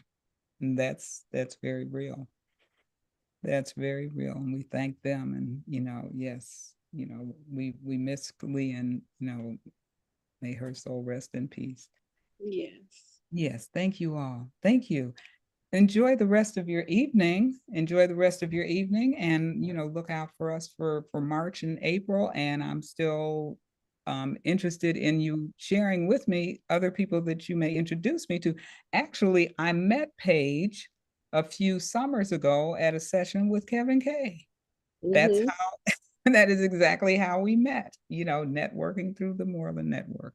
And that's very real. That's very real. And we thank them. And, yes, we miss Lee and, may her soul rest in peace. Yes. Yes. Thank you all. Thank you. Enjoy the rest of your evening. Enjoy the rest of your evening and, look out for us for March and April. And I'm still interested in you sharing with me other people that you may introduce me to. Actually, I met Paige a few summers ago at a session with Kevin K. That's how, that is exactly how we met, networking through the Moreland Network.